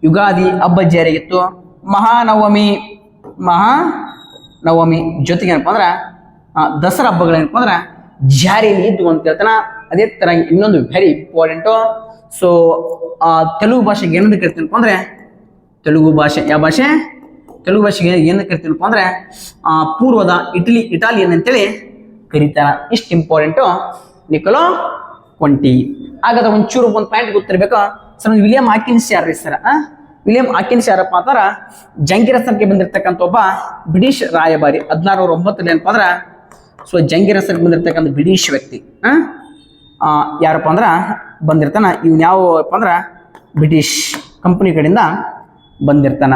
ಯುಗಾದಿ ಹಬ್ಬ ಜಾರಿಯಾಗಿತ್ತು. ಮಹಾನವಮಿ ಜೊತೆಗೆ ಏನಪ್ಪಾ ಅಂದ್ರ ದಸರಾ ಹಬ್ಬಗಳೇನಪ್ಪಾ ಅಂದ್ರ ಜಾರಿಯಲ್ಲಿ ಇದ್ದು ಅಂತ ಹೇಳ್ತಾನ. ಅದೇ ತರ ಇನ್ನೊಂದು ವೆರಿ ಇಂಪಾರ್ಟೆಂಟು. ಸೊ ತೆಲುಗು ಭಾಷೆಗೆ ಏನಂತ ಕರಿತೀನಪ್ಪ ಅಂದ್ರೆ ತೆಲುಗು ಭಾಷೆಗೆ ಏನಂತ ಕರಿತೀನಪ್ಪ ಅಂದ್ರೆ ಪೂರ್ವದ ಇಟಾಲಿಯನ್ ಅಂತೇಳಿ ಕರೀತಾನ. ಇಷ್ಟು ಇಂಪಾರ್ಟೆಂಟು ನಿಕೋಲೋ ಕೊಂಟಿ. ಹಾಗಾದ್ರೆ ಒಂಚೂರು ಒಂದು ಪಾಯಿಂಟ್ ಗೊತ್ತಿರ್ಬೇಕು. ಸರ್ ವಿಲಿಯಂ ಹಾಕಿನ್ಸ್ ಯಾರು ಸರ್? ವಿಲಿಯಂ ಹಾಕಿನ್ಸ್ ಯಾರಪ್ಪ ಅಂತಾರ ಜಂಗೀರಸನ್ಗೆ ಬಂದಿರತಕ್ಕಂಥ ಒಬ್ಬ ಬ್ರಿಟಿಷ್ ರಾಯಭಾರಿ. 1609 ಏನಪ್ಪ ಅಂದ್ರ ಸೊ ಜಂಗೀರಸನ್ಗೆ ಬಂದಿರತಕ್ಕಂಥ ಬ್ರಿಟಿಷ್ ವ್ಯಕ್ತಿ ಯಾರಪ್ಪ ಅಂದ್ರ ಬಂದಿರ್ತಾನ. ಇವನ್ ಯಾವಪ್ಪ ಅಂದ್ರ ಬ್ರಿಟಿಷ್ ಕಂಪನಿ ಕಡೆಯಿಂದ ಬಂದಿರ್ತಾನ.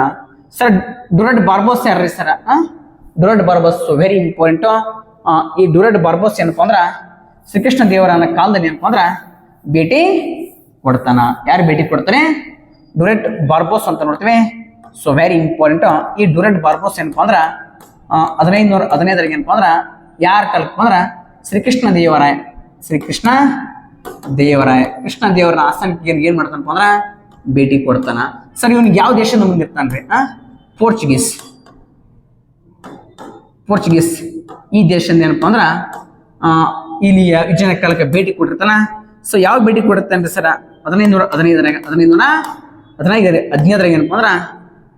ಸರ್ ಡುರಡ್ ಬಾರ್ಬೋಸ್ ಯಾರ್ರಿ sir? Duarte Barbosa very important. ಈ ಡುರಡ್ ಬಾರ್ಬೋಸ್ ಏನಪ್ಪ ಅಂದ್ರ ಶ್ರೀಕೃಷ್ಣ ದೇವರಾಯನ ಕಾಲದಲ್ಲಿ ಏನಪ್ಪ ಅಂದ್ರ ಭೇಟಿ ಕೊಡ್ತಾನ. ಯಾರು ಭೇಟಿ ಕೊಡ್ತಾನೆ? ಡುರಡ್ ಬಾರ್ಬೋಸ್ ಅಂತ ನೋಡ್ತೀವಿ. So very important. ಈ ಡುರಡ್ ಬಾರ್ಬೋಸ್ ಏನಪ್ಪಾ ಅಂದ್ರ 1515 ಏನಪ್ಪಾ ಅಂದ್ರ ಯಾರ ಕಾಲಕ್ಕೆ ಅಂದ್ರ ಕೃಷ್ಣ ದೇವರನ ಆಸ್ಥಾನಕ್ಕೆ ಏನ್ ಮಾಡ್ತಾನಪ್ಪ ಅಂದ್ರ ಭೇಟಿ ಕೊಡ್ತಾನ. ಸರ್ ಇವನಿಗೆ ಯಾವ ದೇಶದಿಂದ ಬಂದಿರ್ತಾನ್ರಿ? ಪೋರ್ಚುಗೀಸ್ ಈ ದೇಶದಿಂದ ಏನಪ್ಪಾ ಅಂದ್ರ ಇಲ್ಲಿ ವಿಜಯನಗರ ಕಾಲಕ್ಕೆ ಭೇಟಿ ಕೊಟ್ಟಿರ್ತಾನ. ಸೊ ಯಾವ ಭೇಟಿ ಕೊಡುತ್ತೇನ್ರಿ ಸರ್? 1515 ಏನಪ್ಪಾ ಅಂದ್ರ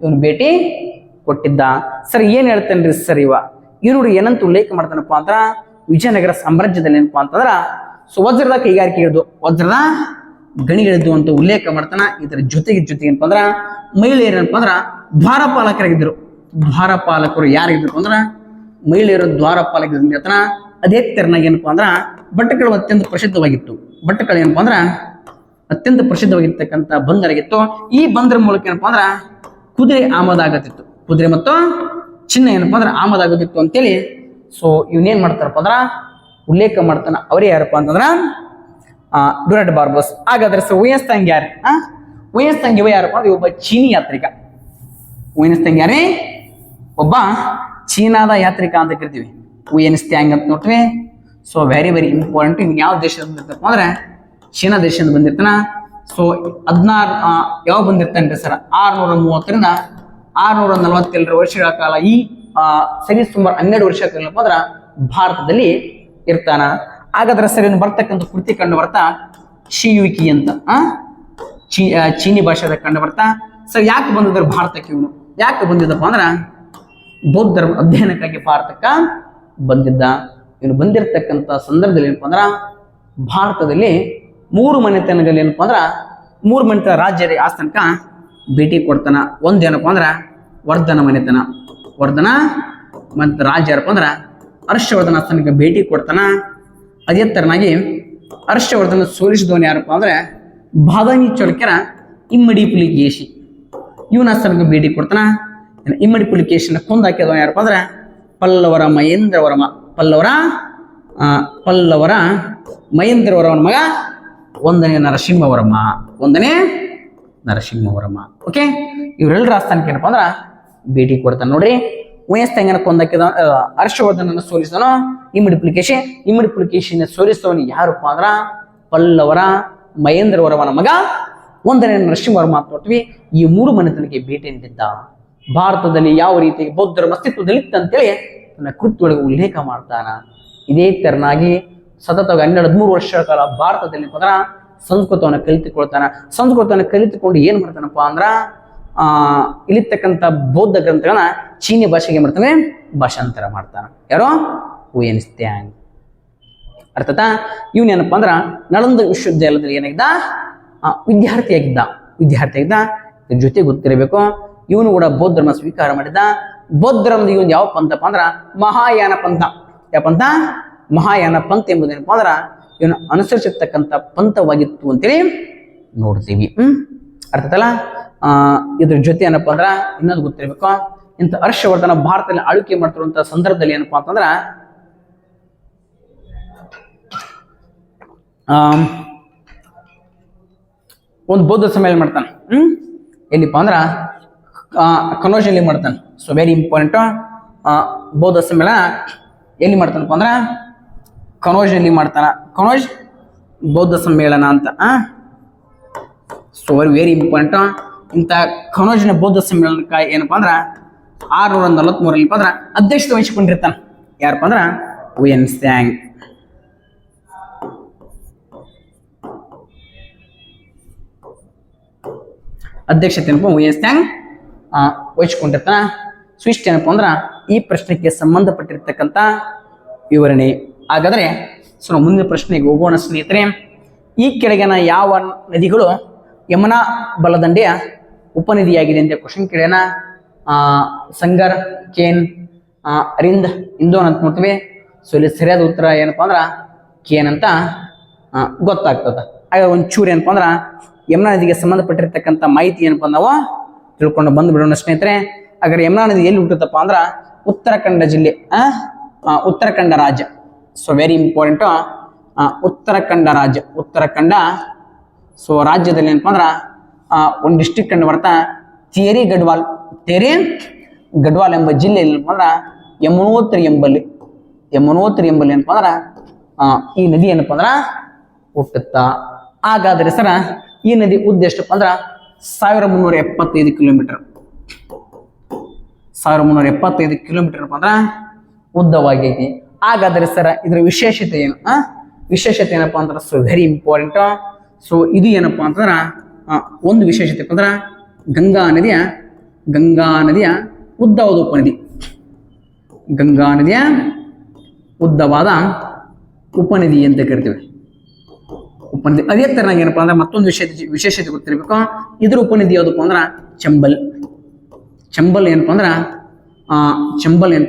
ಇವನು ಭೇಟಿ ಕೊಟ್ಟಿದ್ದ. ಸರ್ ಏನ್ ಹೇಳ್ತೇನ್ರಿ ಸರ್ ಇವ್ರು ಏನಂತ ಉಲ್ಲೇಖ ಮಾಡ್ತಾನಪ್ಪ ಅಂತ ವಿಜಯನಗರ ಸಾಮ್ರಾಜ್ಯದಲ್ಲಿ ಏನಪ್ಪಾ ಅಂತಂದ್ರ ಸೊ ವಜ್ರದ ಕೈಗಾರಿಕೆಗಳಿದ್ದು, ವಜ್ರದ ಗಣಿಗಳಿದ್ದು ಅಂತ ಉಲ್ಲೇಖ ಮಾಡ್ತಾನ. ಇದರ ಜೊತೆಗೆ ಏನಪ್ಪಾ ಅಂದ್ರ ಮಹಿಳೆಯರು ಏನಪ್ಪಾ ಅಂದ್ರ ದ್ವಾರಪಾಲಕರಾಗಿದ್ದರು. ದ್ವಾರಪಾಲಕರು ಯಾರಾಗಿದ್ರು ಅಂದ್ರ ಮಹಿಳೆಯರು ದ್ವಾರಪಾಲಕರಾಗಿದ್ರು ಹೇಳ್ತಾನ. ಅದೇ ತೆರನಾಗಿ ಏನಪ್ಪಾ ಅಂದ್ರ ಬಟ್ಟೆಗಳು ಅತ್ಯಂತ ಪ್ರಸಿದ್ಧವಾಗಿತ್ತು. ಬಟ್ಟೆಗಳು ಏನಪ್ಪಾ ಅಂದ್ರ ಅತ್ಯಂತ ಪ್ರಸಿದ್ಧವಾಗಿರ್ತಕ್ಕಂಥ ಬಂದರಾಗಿತ್ತು. ಈ ಬಂದರ ಮೂಲಕ ಏನಪ್ಪಾ ಅಂದ್ರ ಕುದುರೆ ಆಮದಾಗತ್ತಿತ್ತು. ಕುದುರೆ ಮತ್ತು ಚಿನ್ನ ಏನಪ್ಪಾ ಅಂದ್ರ ಆಮದಾಗುತ್ತಿತ್ತು ಅಂತೇಳಿ ಸೊ ಇವನೇನ್ ಮಾಡ್ತಾರಪ್ಪ ಅಂದ್ರ ಉಲ್ಲೇಖ ಮಾಡ್ತಾನ. ಅವರೇ ಯಾರಪ್ಪ ಅಂತಂದ್ರ ಡುರಡ್ ಬಾರ್ಬೋಸ್. ಹಾಗಾದ್ರೆ ಸರ್ ವಯಸ್ಸಂಗ್ ಯಾರು? ವಯಸ್ಸಂಗ್ ಯಾರಪ್ಪ ಅಂದ್ರೆ ಒಬ್ಬ ಚೀನಿ ಯಾತ್ರಿಕ. ವಯಸ್ಸಂಗ್ ಒಬ್ಬ ಚೀನಾದ ಯಾತ್ರಿಕ ಅಂತ ಕರಿತೀವಿ. ವಯಸ್ತ್ಯಾಂಗ್ ಅಂತ ನೋಡ್ತೀವಿ. So very important. ಇನ್ ಯಾವ ದೇಶದಿಂದ ಬಂದಿರ್ತಪ್ಪ ಅಂದ್ರೆ ಚೀನಾ ದೇಶದಿಂದ ಬಂದಿರ್ತಾನ. ಸೊ 16 ಯಾವ ಬಂದಿರ್ತಾನೆ ಸರ್? 630ರಿಂದ 647 ವರ್ಷಗಳ ಕಾಲ ಈ ಸರಿ ಸುಮಾರು 12 ವರ್ಷ ಅಂದ್ರ ಭಾರತದಲ್ಲಿ ಇರ್ತಾನ. ಹಾಗಾದ್ರೆ ಸರ್ ಇನ್ನು ಬರ್ತಕ್ಕಂಥ ಕೃತಿ ಕಂಡು ಬರ್ತಾ ಶಿಯುಕಿ ಅಂತ ಚೀನಿ ಭಾಷೆದ ಕಂಡು ಬರ್ತಾ. ಸರ್ ಯಾಕೆ ಬಂದಿದ್ರು ಭಾರತಕ್ಕೆ? ಇವನು ಯಾಕೆ ಬಂದಿದ್ದಪ್ಪ ಅಂದ್ರ ಬೌದ್ಧ ಧರ್ಮ ಅಧ್ಯಯನಕ್ಕಾಗಿ ಭಾರತಕ್ಕ ಬಂದಿದ್ದ. ಇವನು ಬಂದಿರತಕ್ಕಂಥ ಸಂದರ್ಭದಲ್ಲಿ ಏನಪ್ಪ ಅಂದ್ರ ಭಾರತದಲ್ಲಿ 3 ಮನೆತನಗಳಲ್ಲಿ ಏನಪ್ಪಾ ಅಂದ್ರ 3 ಮನೆತನ ರಾಜ್ಯರ ಆಸ್ಥಾನಕ್ಕ ಭೇಟಿ ಕೊಡ್ತಾನ. ಒಂದೇನಪ್ಪ ಅಂದ್ರ ವರ್ಧನ ಮನೆತನ. ವರ್ಧನ ಮತ್ತು ರಾಜ್ಯ ಯಾರಪ್ಪ ಅಂದ್ರ ಹರ್ಷವರ್ಧನ ಆಸ್ಥಾನಕ್ಕೆ ಭೇಟಿ ಕೊಡ್ತಾನ. ಅದೇ ತರನಾಗಿ ಹರ್ಷವರ್ಧನ ಸೋಲಿಸಿದವನು ಯಾರಪ್ಪ ಅಂದ್ರೆ ಬಾದಾಮಿ ಚಳುಕ್ಯರ ಇಮ್ಮಡಿ ಪುಲಿಕೇಶಿ. ಇವನ ಆಸ್ಥಾನಕ್ಕೆ ಭೇಟಿ ಕೊಡ್ತಾನ. ಇಮ್ಮಡಿ ಪುಲಿಕೇಶಿನ ಕೊಂದು ಹಾಕಿದವ ಯಾರಪ್ಪ ಅಂದ್ರೆ ಪಲ್ಲವರ ಮಹೇಂದ್ರವರ್ಮ. ಪಲ್ಲವರ ಮಹೇಂದ್ರವರ್ಮನ ಮಗ 1ನೇ ನರಸಿಂಹವರ್ಮ. ಓಕೆ, ಇವರೆಲ್ಲರ ಆಸ್ಥಾನಕ್ಕೆ ಏನಪ್ಪಾ ಅಂದ್ರ ಭೇಟಿ ಕೊಡ್ತಾನೆ. ನೋಡ್ರಿ, ವಯಸ್ಸಂಗನ ಕೊಂದಾಕಿದ ಹರ್ಷವರ್ಧನನ ಸೋಲಿಸಿದವನು ಇಮ್ಮಡಿ ಪುಲಿಕೇಶಿನ ಸೋಲಿಸಿದವನು ಯಾರಪ್ಪ ಅಂದ್ರ ಪಲ್ಲವರ ಮಹೇಂದ್ರವರ್ಮನ ಮಗ 1ನೇ ನರಸಿಂಹವರ್ಮ ಅಂತ ನೋಡ್ತೀವಿ. ಈ 3 ಮನೆತನಕ್ಕೆ ಭೇಟಿ ನೀಡಿದ್ದ. ಭಾರತದಲ್ಲಿ ಯಾವ ರೀತಿ ಬೌದ್ಧರ ಅಸ್ತಿತ್ವದಲ್ಲಿತ್ತು ಅಂತೇಳಿ ತನ್ನ ಕೃತಿಯೊಳಗೆ ಉಲ್ಲೇಖ ಮಾಡ್ತಾನ. ಇದೇ ತೆರನಾಗಿ ಸತತವಾಗಿ 12-13 ವರ್ಷಗಳ ಕಾಲ ಭಾರತದಲ್ಲಿ ಪದರ ಸಂಸ್ಕೃತವನ್ನು ಕಲಿತುಕೊಳ್ತಾನ. ಸಂಸ್ಕೃತವನ್ನು ಕಲಿತುಕೊಂಡು ಏನ್ ಮಾಡ್ತಾನಪ್ಪ ಅಂದ್ರ ಇಲ್ಲಿರ್ತಕ್ಕಂಥ ಬೌದ್ಧ ಗ್ರಂಥಗಳನ್ನ ಚೀನಿ ಭಾಷೆಗೆ ಏನ್ ಮಾಡ್ತಾನೆ, ಭಾಷಾಂತರ ಮಾಡ್ತಾನ. ಯಾರೋ ಹುಯೆನ್ ತ್ಸಾಂಗ್. ಅರ್ಥಾತ್ ಇವನೇನಪ್ಪ ಅಂದ್ರ ನಳಂದ ವಿಶ್ವವಿದ್ಯಾಲಯದಲ್ಲಿ ಏನಾಗಿದ್ದ, ವಿದ್ಯಾರ್ಥಿಯಾಗಿದ್ದ. ಇದ್ರ ಜೊತೆ ಗೊತ್ತಿರಬೇಕು, ಇವನು ಕೂಡ ಬೌದ್ಧ ಧರ್ಮ ಸ್ವೀಕಾರ ಮಾಡಿದ್ದ. ಬೌದ್ಧ ಧರ್ಮದ ಇವನ್ ಯಾವ ಪಂಥಪ್ಪ ಅಂದ್ರ ಮಹಾಯಾನ ಪಂಥ. ಯಾವ ಪಂಥ? ಮಹಾಯಾನ ಪಂಥ ಎಂಬುದೇನಪ್ಪ ಅಂದ್ರ ಇವನು ಅನುಸರಿಸಿರ್ತಕ್ಕಂಥ ಪಂಥವಾಗಿತ್ತು ಅಂತೇಳಿ ನೋಡ್ತೀವಿ. ಅರ್ಥತಲ್ಲ. ಇದ್ರ ಜೊತೆ ಏನಪ್ಪಾ ಅಂದ್ರ ಇನ್ನೊಂದು ಗೊತ್ತಿರ್ಬೇಕು, ಇಂಥ ಹರ್ಷವರ್ಧನ ಭಾರತದಲ್ಲಿ ಆಳ್ವಿಕೆ ಮಾಡ್ತಿರುವಂತ ಸಂದರ್ಭದಲ್ಲಿ ಏನಪ್ಪಾ ಅಂತಂದ್ರ ಒಂದು ಬೌದ್ಧ ಸಮ್ಮೇಳನ ಮಾಡ್ತಾನೆ. ಎಲ್ಲಿಪ್ಪ ಅಂದ್ರ ಕನೌಜ್ನಲ್ಲಿ ಮಾಡ್ತಾನೆ. So very important. ಬೌದ್ಧ ಸಮ್ಮೇಳನ ಎಲ್ಲಿ ಮಾಡ್ತಾನಪ್ಪ ಅಂದ್ರ ಕನೌಜ್ನಲ್ಲಿ ಮಾಡ್ತಾನ. ಕನೌಜ್ ಬೌದ್ಧ ಸಮ್ಮೇಳನ ಅಂತ. So very important. ಇಂಥ ಕನೌಜ್ನ ಬೌದ್ಧ ಸಮ್ಮೇಳನಕ್ಕೆ ಏನಪ್ಪಾ ಅಂದ್ರ 643 ಅಂದ್ರ ಅಧ್ಯಕ್ಷತೆ ವಹಿಸಿಕೊಂಡಿರ್ತಾನೆ. ಯಾರಪ್ಪ ಅಂದ್ರ ಹುಯೆನ್ ತ್ಸಾಂಗ್. ಅಧ್ಯಕ್ಷತೆ ಏನಪ್ಪ ಹುಯೆನ್ ತ್ಸಾಂಗ್ ವಹಿಸಿಕೊಂಡಿರ್ತಾನ. ಸೊ ಇಷ್ಟ ಏನಪ್ಪ ಅಂದ್ರ ಈ ಪ್ರಶ್ನೆಗೆ ಸಂಬಂಧಪಟ್ಟಿರ್ತಕ್ಕಂಥ ವಿವರಣೆ. ಹಾಗಾದ್ರೆ ಸೊ ಮುಂದಿನ ಪ್ರಶ್ನೆಗೆ ಹೋಗೋಣ ಸ್ನೇಹಿತರೆ. ಈ ಕೆಳಗಿನ ಯಾವ ನದಿಗಳು ಯಮುನಾ ಬಲದಂಡೆಯ ಉಪನದಿಯಾಗಿದೆ ಅಂತ ಕ್ವಶನ್ ಕೇಳ್ಯಾನ. ಸಂಗರ್, ಕೇನ್, ಅರಿಂದ್, ಇಂದೋನ್ ಅಂತ ನೋಡ್ತೀವಿ. ಸೊ ಇಲ್ಲಿ ಸರಿಯಾದ ಉತ್ತರ ಏನಪ್ಪಾ ಅಂದ್ರ ಕೇನ್ ಅಂತ ಗೊತ್ತಾಗ್ತದ. ಹಾಗೆ ಒಂಚೂರು ಏನಪ್ಪಾ ಅಂದ್ರ ಯಮುನಾ ನದಿಗೆ ಸಂಬಂಧಪಟ್ಟಿರ್ತಕ್ಕಂಥ ಮಾಹಿತಿ ಏನಪ್ಪಾ ನಾವು ತಿಳ್ಕೊಂಡು ಬಂದು ಬಿಡೋಣ ಸ್ನೇಹಿತರೆ. ಹಾಗಾದ್ರೆ ಯಮುನಾ ನದಿ ಎಲ್ಲಿ ಹುಟ್ಟುತ್ತಪ್ಪ ಅಂದ್ರ ಉತ್ತರಾಖಂಡ ಜಿಲ್ಲೆ, ಉತ್ತರಾಖಂಡ ರಾಜ್ಯ. So very important. ಉತ್ತರಾಖಂಡ ರಾಜ್ಯ, ಉತ್ತರಾಖಂಡ. ಸೊ ರಾಜ್ಯದಲ್ಲಿ ಏನಪ್ಪಾ ಅಂದ್ರ ಒಂದು ಡಿಸ್ಟ್ರಿಕ್ಟ್ ಕಂಡು ಬರ್ತಾ ತೇರಿ ಗಡ್ವಾಲ್ ಎಂಬ ಜಿಲ್ಲೆಯಲ್ಲಿ ಏನಪ್ಪಾ ಅಂದ್ರ ಯಮುನೋತ್ರಿ ಎಂಬಲ್ಲಿ ಏನಪ್ಪಾ ಅಂದ್ರ ಈ ನದಿ ಏನಪ್ಪಾ ಅಂದ್ರ ಹುಟ್ಟುತ್ತ. ಹಾಗಾದ್ರೆ ಸರ ಈ ನದಿ ಉದ್ದ ಎಷ್ಟಪ್ಪ ಅಂದ್ರ 1375 ಕಿಲೋಮೀಟರ್. 1375 ಕಿಲೋಮೀಟರ್ ಅಂದ್ರ ಉದ್ದವಾಗೈತಿ. ಹಾಗಾದ್ರೆ ಸರ ಇದ್ರ ವಿಶೇಷತೆ ಏನು? ವಿಶೇಷತೆ ಏನಪ್ಪಾ ಅಂದ್ರ ಸೊ ವೆರಿ ಇಂಪಾರ್ಟೆಂಟ್. ಸೊ ಇದು ಏನಪ್ಪಾ ಅಂತಂದ್ರ ಒಂದು ವಿಶೇಷತೆ ಅಂದ್ರ ಗಂಗಾ ನದಿಯ ಉದ್ದವಾದ ಉಪನದಿ. ಗಂಗಾ ನದಿಯ ಉದ್ದವಾದ ಉಪನದಿ ಅಂತ ಕರಿತೀವಿ. ಉಪನದಿ. ಅದೇ ತರನಾಗಿ ಏನಪ್ಪಾ ಅಂದ್ರೆ ಮತ್ತೊಂದು ವಿಶೇಷತೆ ಗೊತ್ತಿರಬೇಕು. ಇದ್ರ ಉಪನದಿ ಯಾವ್ದಪ್ಪ ಅಂದ್ರ ಚಂಬಲ್. ಚಂಬಲ್ ಏನಪ್ಪಾ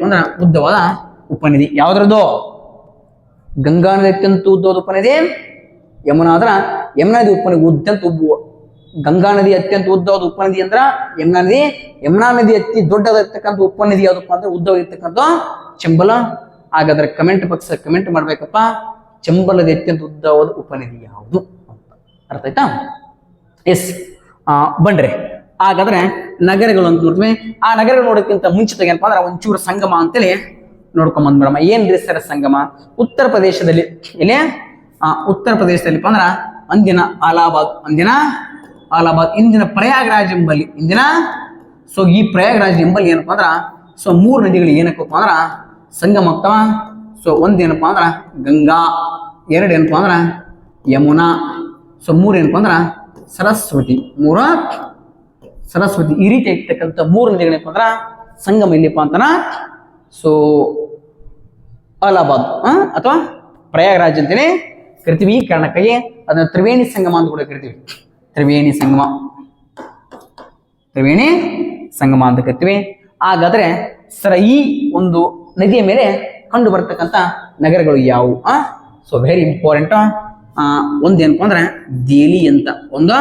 ಅಂದ್ರ ಉದ್ದವಾದ ಉಪನದಿ. ಯಾವ್ದ್ರದ್ದು? ಗಂಗಾ ನದಿ ಅತ್ಯಂತ ಉದ್ದವಾದ ಉಪನದಿ. ಯಮುನಾ ನದಿ ಉಪನದಿ ಗಂಗಾ ನದಿ ಅತ್ಯಂತ ಉದ್ದವಾದ ಉಪನದಿ ಅಂದ್ರ ಯಮುನಾ ನದಿ ಅತಿ ದೊಡ್ಡದಿರ್ತಕ್ಕಂಥ ಉಪನದಿ ಯಾವ್ದಪ್ಪ ಅಂದ್ರೆ ಉದ್ದವಾಗಿರ್ತಕ್ಕಂಥ ಚಂಬಲ. ಹಾಗಾದ್ರೆ ಕಮೆಂಟ್ ಬಾಕ್ಸ್ ಕಮೆಂಟ್ ಮಾಡ್ಬೇಕಪ್ಪ, ಚಂಬಲದ ಅತ್ಯಂತ ಉದ್ದವಾದ ಉಪನದಿ ಯಾವುದು ಅಂತ. ಅರ್ಥ ಆಯ್ತಾ? ಎಸ್. ಬನ್ರಿ ಹಾಗಾದ್ರೆ ನಗರಗಳು ಅಂತ ನೋಡ್ತೀವಿ. ಆ ನಗರಗಳು ನೋಡೋಕ್ಕಿಂತ ಮುಂಚಿತ ಏನಪ್ಪಾ ಅಂದ್ರೆ ಒಂಚೂರು ಸಂಗಮ ಅಂತೇಳಿ ನೋಡ್ಕೊಂಡ್ ಬಂದ್ಬಿಡಮ್ಮ. ಏನ್ರಿ ಸರ್ ಸಂಗಮ? ಉತ್ತರ ಪ್ರದೇಶದಲ್ಲಿ ಇಲ್ಲಿ ಉತ್ತರ ಪ್ರದೇಶದಲ್ಲಿ ಅಂದ್ರ ಅಂದಿನ ಅಲಹಾಬಾದ್, ಇಂದಿನ ಪ್ರಯಾಗ್ರಾಜ್ ಎಂಬಲ್ಲಿ, ಸೊ ಈ ಪ್ರಯಾಗ್ರಾಜ್ ಎಂಬಲ್ಲಿ ಏನಪ್ಪಾ ಅಂದ್ರ ಸೊ 3 ನದಿಗಳು ಏನಕ್ಕಪ್ಪ ಅಂದ್ರ ಸಂಗಮ ಆಗ್ತಾವ. ಸೊ ಒಂದೇನಪ್ಪಾ ಅಂದ್ರ ಗಂಗಾ, 2 ಏನಪ್ಪಾ ಅಂದ್ರ ಯಮುನಾ, ಸೊ 3 ಏನಪ್ಪಾ ಅಂದ್ರ ಸರಸ್ವತಿ. ಸರಸ್ವತಿ. ಈ ರೀತಿ ಇರ್ತಕ್ಕಂಥ 3 ನದಿಗಳೇನಪ್ಪ ಅಂದ್ರ ಸಂಗಮ ಇಲ್ಲಿಪ್ಪ ಅಂತಾನ ಸೊ ಅಲಹಾಬಾದ್ ಅಥವಾ ಪ್ರಯಾಗ್ರಾಜ್ ಅಂತೇಳಿ ಕರಿತೀವಿ. ಈ ಕಾರಣಕ್ಕಾಗಿ ಅದನ್ನ ತ್ರಿವೇಣಿ ಸಂಗಮ ಅಂತ ಕೂಡ ಕರಿತೀವಿ. ತ್ರಿವೇಣಿ ಸಂಗಮ ಅಂತ ಕರಿತೀವಿ. ಹಾಗಾದ್ರೆ ಸರ ಈ ಒಂದು ನದಿಯ ಮೇಲೆ ಕಂಡು ಬರ್ತಕ್ಕಂಥ ನಗರಗಳು ಯಾವುವು? So very important. ಒಂದೇನಪ್ಪ ಅಂದ್ರೆ ದೆಹಲಿ ಅಂತ, ಒಂದು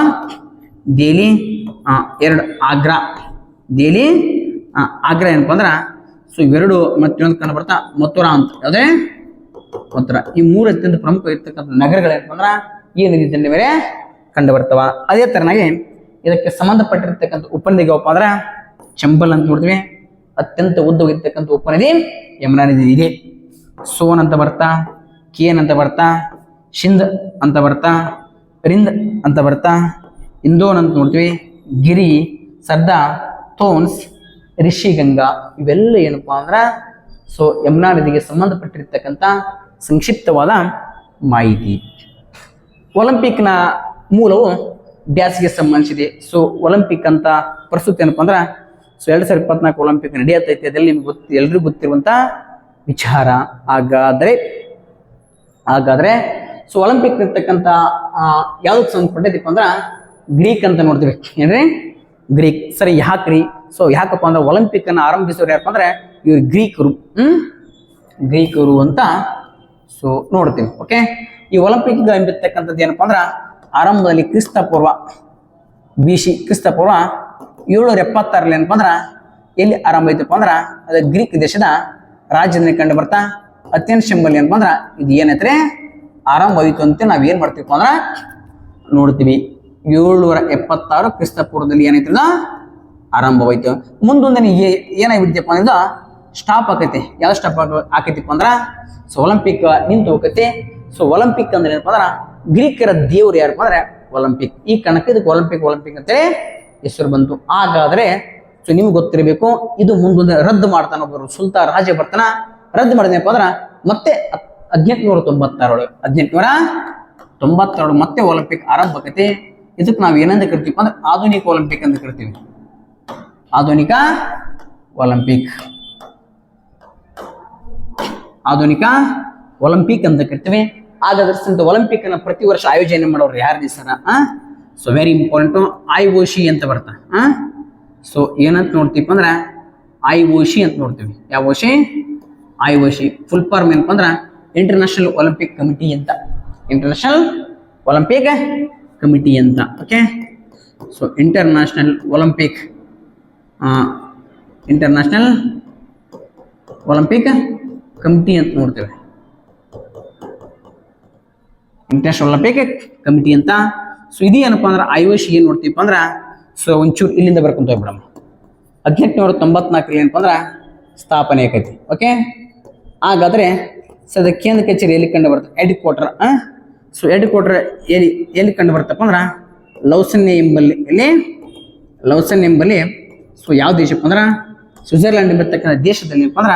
ದೆಹಲಿ, 2 ಆಗ್ರಾ. ದೆಹಲಿ, ಆಗ್ರಾ ಏನಪ್ಪ ಅಂದ್ರ ಸೊ ಇವೆರಡು. ಮತ್ತೊಂದು ಕಂಡು ಬರ್ತಾ ಮಥುರಾ ಅಂತ. ಯಾವುದೇ ಮಥುರಾ. ಈ 3 ಅತ್ಯಂತ ಪ್ರಮುಖ ಇರ್ತಕ್ಕಂಥ ನಗರಗಳೇನಪ್ಪ ಅಂದ್ರ ಈ ನದಿ ದಂಡೆ ಮೇಲೆ ಕಂಡು ಬರ್ತಾವ. ಅದೇ ತರನಾಗಿ ಇದಕ್ಕೆ ಸಂಬಂಧಪಟ್ಟಿರ್ತಕ್ಕಂಥ ಉಪನದಿ ಯಾವಪ್ಪ ಅಂದ್ರ ಚಂಬಲ್ ಅಂತ ನೋಡ್ತೀವಿ. ಅತ್ಯಂತ ಉದ್ದವಾಗಿರ್ತಕ್ಕಂಥ ಉಪನದಿ ಯಮುನಾ ನದಿ ಇದೆ. ಸೋನ್ ಅಂತ ಬರ್ತಾ, ಕೇನ್ ಅಂತ ಬರ್ತಾ, ಶಿಂದ್ ಅಂತ ಬರ್ತಾ, ರಿಂದ್ ಅಂತ ಬರ್ತಾ, ಇಂದೋನ್ ಅಂತ ನೋಡ್ತೀವಿ, ಗಿರಿ, ಸರ್ದಾ, ಥೋನ್ಸ್, ರಿಷಿಗಂಗಾ. ಇವೆಲ್ಲ ಏನಪ್ಪಾ ಅಂದ್ರ ಸೊ ಯಮುನಾ ನದಿಗೆ ಸಂಬಂಧಪಟ್ಟಿರ್ತಕ್ಕಂಥ ಸಂಕ್ಷಿಪ್ತವಾದ ಮಾಹಿತಿ. ಒಲಿಂಪಿಕ್ನ ಮೂಲವು ಡ್ಯಾಸ್ಗೆ ಸಂಬಂಧಿಸಿದೆ. ಸೊ ಒಲಿಂಪಿಕ್ ಅಂತ ಪ್ರಸ್ತುತ ಏನಪ್ಪ ಅಂದ್ರೆ 2024 ಒಲಿಂಪಿಕ್ ನಡೆಯತೈತೆ. ಅದರಲ್ಲಿ ನಿಮ್ಗೆ ಎಲ್ರಿಗೂ ಗೊತ್ತಿರುವಂತ ವಿಚಾರ. ಹಾಗಾದ್ರೆ ಸೊ ಒಲಿಂಪಿಕ್ ಇರ್ತಕ್ಕಂಥ ಯಾವ್ದಕ್ಕೆ ಸಂಬಂಧಪಟ್ಟೈತಿಪ್ಪ ಅಂದ್ರೆ ಗ್ರೀಕ್ ಅಂತ ನೋಡ್ತೀವಿ. ಏನ್ರಿ ಗ್ರೀಕ್. ಸರಿ, ಯಾಕ್ರಿ? ಸೊ ಯಾಕಪ್ಪ ಅಂದ್ರೆ ಒಲಿಂಪಿಕ್ ಅನ್ನ ಆರಂಭಿಸೋರು ಯಾರಪ್ಪ ಅಂದ್ರೆ ಇವ್ರು ಗ್ರೀಕರು ಅಂತ ಸೊ ನೋಡ್ತೀವಿ. ಓಕೆ, ಈ ಒಲಿಂಪಿಕ್ ಎಂಬಿರ್ತಕ್ಕಂಥದ್ದು ಏನಪ್ಪಾ ಅಂದ್ರೆ ಆರಂಭದಲ್ಲಿ ಕ್ರಿಸ್ತಪೂರ್ವ 776 ಏನಪ್ಪ ಅಂದ್ರೆ ಎಲ್ಲಿ ಆರಂಭ ಐತಪ್ಪ ಅಂದ್ರೆ ಅದು ಗ್ರೀಕ್ ದೇಶದ ರಾಜ್ಯದಲ್ಲಿ ಕಂಡು ಬರ್ತಾ ಅಥೆನ್ಸ್ ಎಂಬಲ್ಲಿ ಏನಪ್ಪ ಅಂದ್ರೆ ಇದು ಏನೈತ್ರಿ ಆರಂಭ ಆಯಿತು ಅಂತ ನಾವ್ ಏನ್ ಮಾಡ್ತೀವಿ ಅಂದ್ರೆ ನೋಡ್ತೀವಿ. 776 ಕ್ರಿಸ್ತಪೂರ್ವದಲ್ಲಿ ಏನೈತಿ ಆರಂಭವಾಯ್ತು. ಮುಂದೊಂದನೆ ಏನಾಗ್ಬಿಡ್ತಪ್ಪ ಅಂದ್ರೆ ಸ್ಟಾಪ್ ಆಕೈತಿ. ಯಾವ ಸ್ಟಾಪ್ ಆಕೈತಿಪ್ಪ ಅಂದ್ರ ಸೊ ಒಲಿಂಪಿಕ್ ನಿಂತು ಹೋಗೈತಿ. ಸೊ ಒಲಿಂಪಿಕ್ ಅಂದ್ರೆ ಏನಪ್ಪ ಅಂದ್ರ ಗ್ರೀಕರ ದೇವ್ರು ಯಾರಪ್ಪ ಅಂದ್ರೆ ಒಲಿಂಪಿಕ್. ಈ ಕಾರಣಕ್ಕೆ ಇದಕ್ಕೆ ಒಲಿಂಪಿಕ್ ಅಂತೇಳಿ ಹೆಸರು ಬಂತು. ಹಾಗಾದ್ರೆ ಸೊ ನಿಮ್ಗೆ ಗೊತ್ತಿರಬೇಕು, ಇದು ಮುಂದೊಂದು ರದ್ದು ಮಾಡ್ತಾನ ಒಬ್ಬರು ಸುಲ್ತಾನ್ ರಾಜ ಬರ್ತಾನ. ರದ್ದು ಮಾಡಿದನಪ್ಪ ಅಂದ್ರ ಮತ್ತೆ 1892 ಮತ್ತೆ ಒಲಿಂಪಿಕ್ ಆರಂಭ ಆಕೈತಿ. ಇದಕ್ಕೆ ನಾವ್ ಏನಂತ ಕರಿತೀವಿ ಅಂದ್ರೆ ಆಧುನಿಕ ಒಲಿಂಪಿಕ್ ಅಂತ ಕರಿತೀವಿ. ಆಧುನಿಕ ಒಲಿಂಪಿಕ್ ಅಂತ ಕರಿತೀವಿ. ಹಾಗಾದ್ರೆ ಒಲಿಂಪಿಕ್ ಅನ್ನ ಪ್ರತಿ ವರ್ಷ ಆಯೋಜನೆ ಮಾಡೋರು ಯಾರು ಸರ? ಸೊ ವೆರಿ ಇಂಪಾರ್ಟೆಂಟ್, IOC ಅಂತ ಬರ್ತಾ. ಸೊ ಏನಂತ ನೋಡ್ತೀವಿ ಅಂದ್ರೆ IOC ಅಂತ ನೋಡ್ತೀವಿ. ಯಾವ IOC ಫುಲ್ ಫಾರ್ಮ್ ಏನಪ್ಪ ಅಂದ್ರೆ ಇಂಟರ್ನ್ಯಾಷನಲ್ ಒಲಿಂಪಿಕ್ ಕಮಿಟಿ ಅಂತ. Okay, so international Olympic committee ಅಂತ ನೋಡ್ತೇವೆ. ಇಂಟರ್ನ್ಯಾಷನಲ್ ಒಲಿಂಪಿಕ್ ಕಮಿಟಿ ಅಂತ. ಸೊ ಇದು ಏನಪ್ಪಾ ಅಂದ್ರೆ IOC ಏನ್ ನೋಡ್ತೀವಿ ಅಂದ್ರ ಸೊ ಒಂಚೂರು ಇಲ್ಲಿಂದ ಬರ್ಕೊಂತ ಹೋಗ್ಬಿಡಮ್ಮ. 1894 ಏನಪ್ಪ ಅಂದ್ರ ಸ್ಥಾಪನೆ ಆಕೈತಿ. ಓಕೆ, ಹಾಗಾದ್ರೆ ಸದ ಕೇಂದ್ರ ಕಚೇರಿ ಎಲ್ಲಿ ಕಂಡು ಬರ್ತದೆ? Head quarter. So head quarter ಎಲ್ಲಿ ಕಂಡು ಬರ್ತಪ್ಪ ಅಂದ್ರ ಲೌಸನ್ ಎಂಬಲ್ಲಿ. ಸೊ ಯಾವ ದೇಶಪ್ಪ ಅಂದ್ರ ಸ್ವಿಟ್ಜರ್ಲ್ಯಾಂಡ್ ಎಂಬತಕ್ಕಂಥ ದೇಶದಲ್ಲಿ ಏನಪ್ಪ ಅಂದ್ರ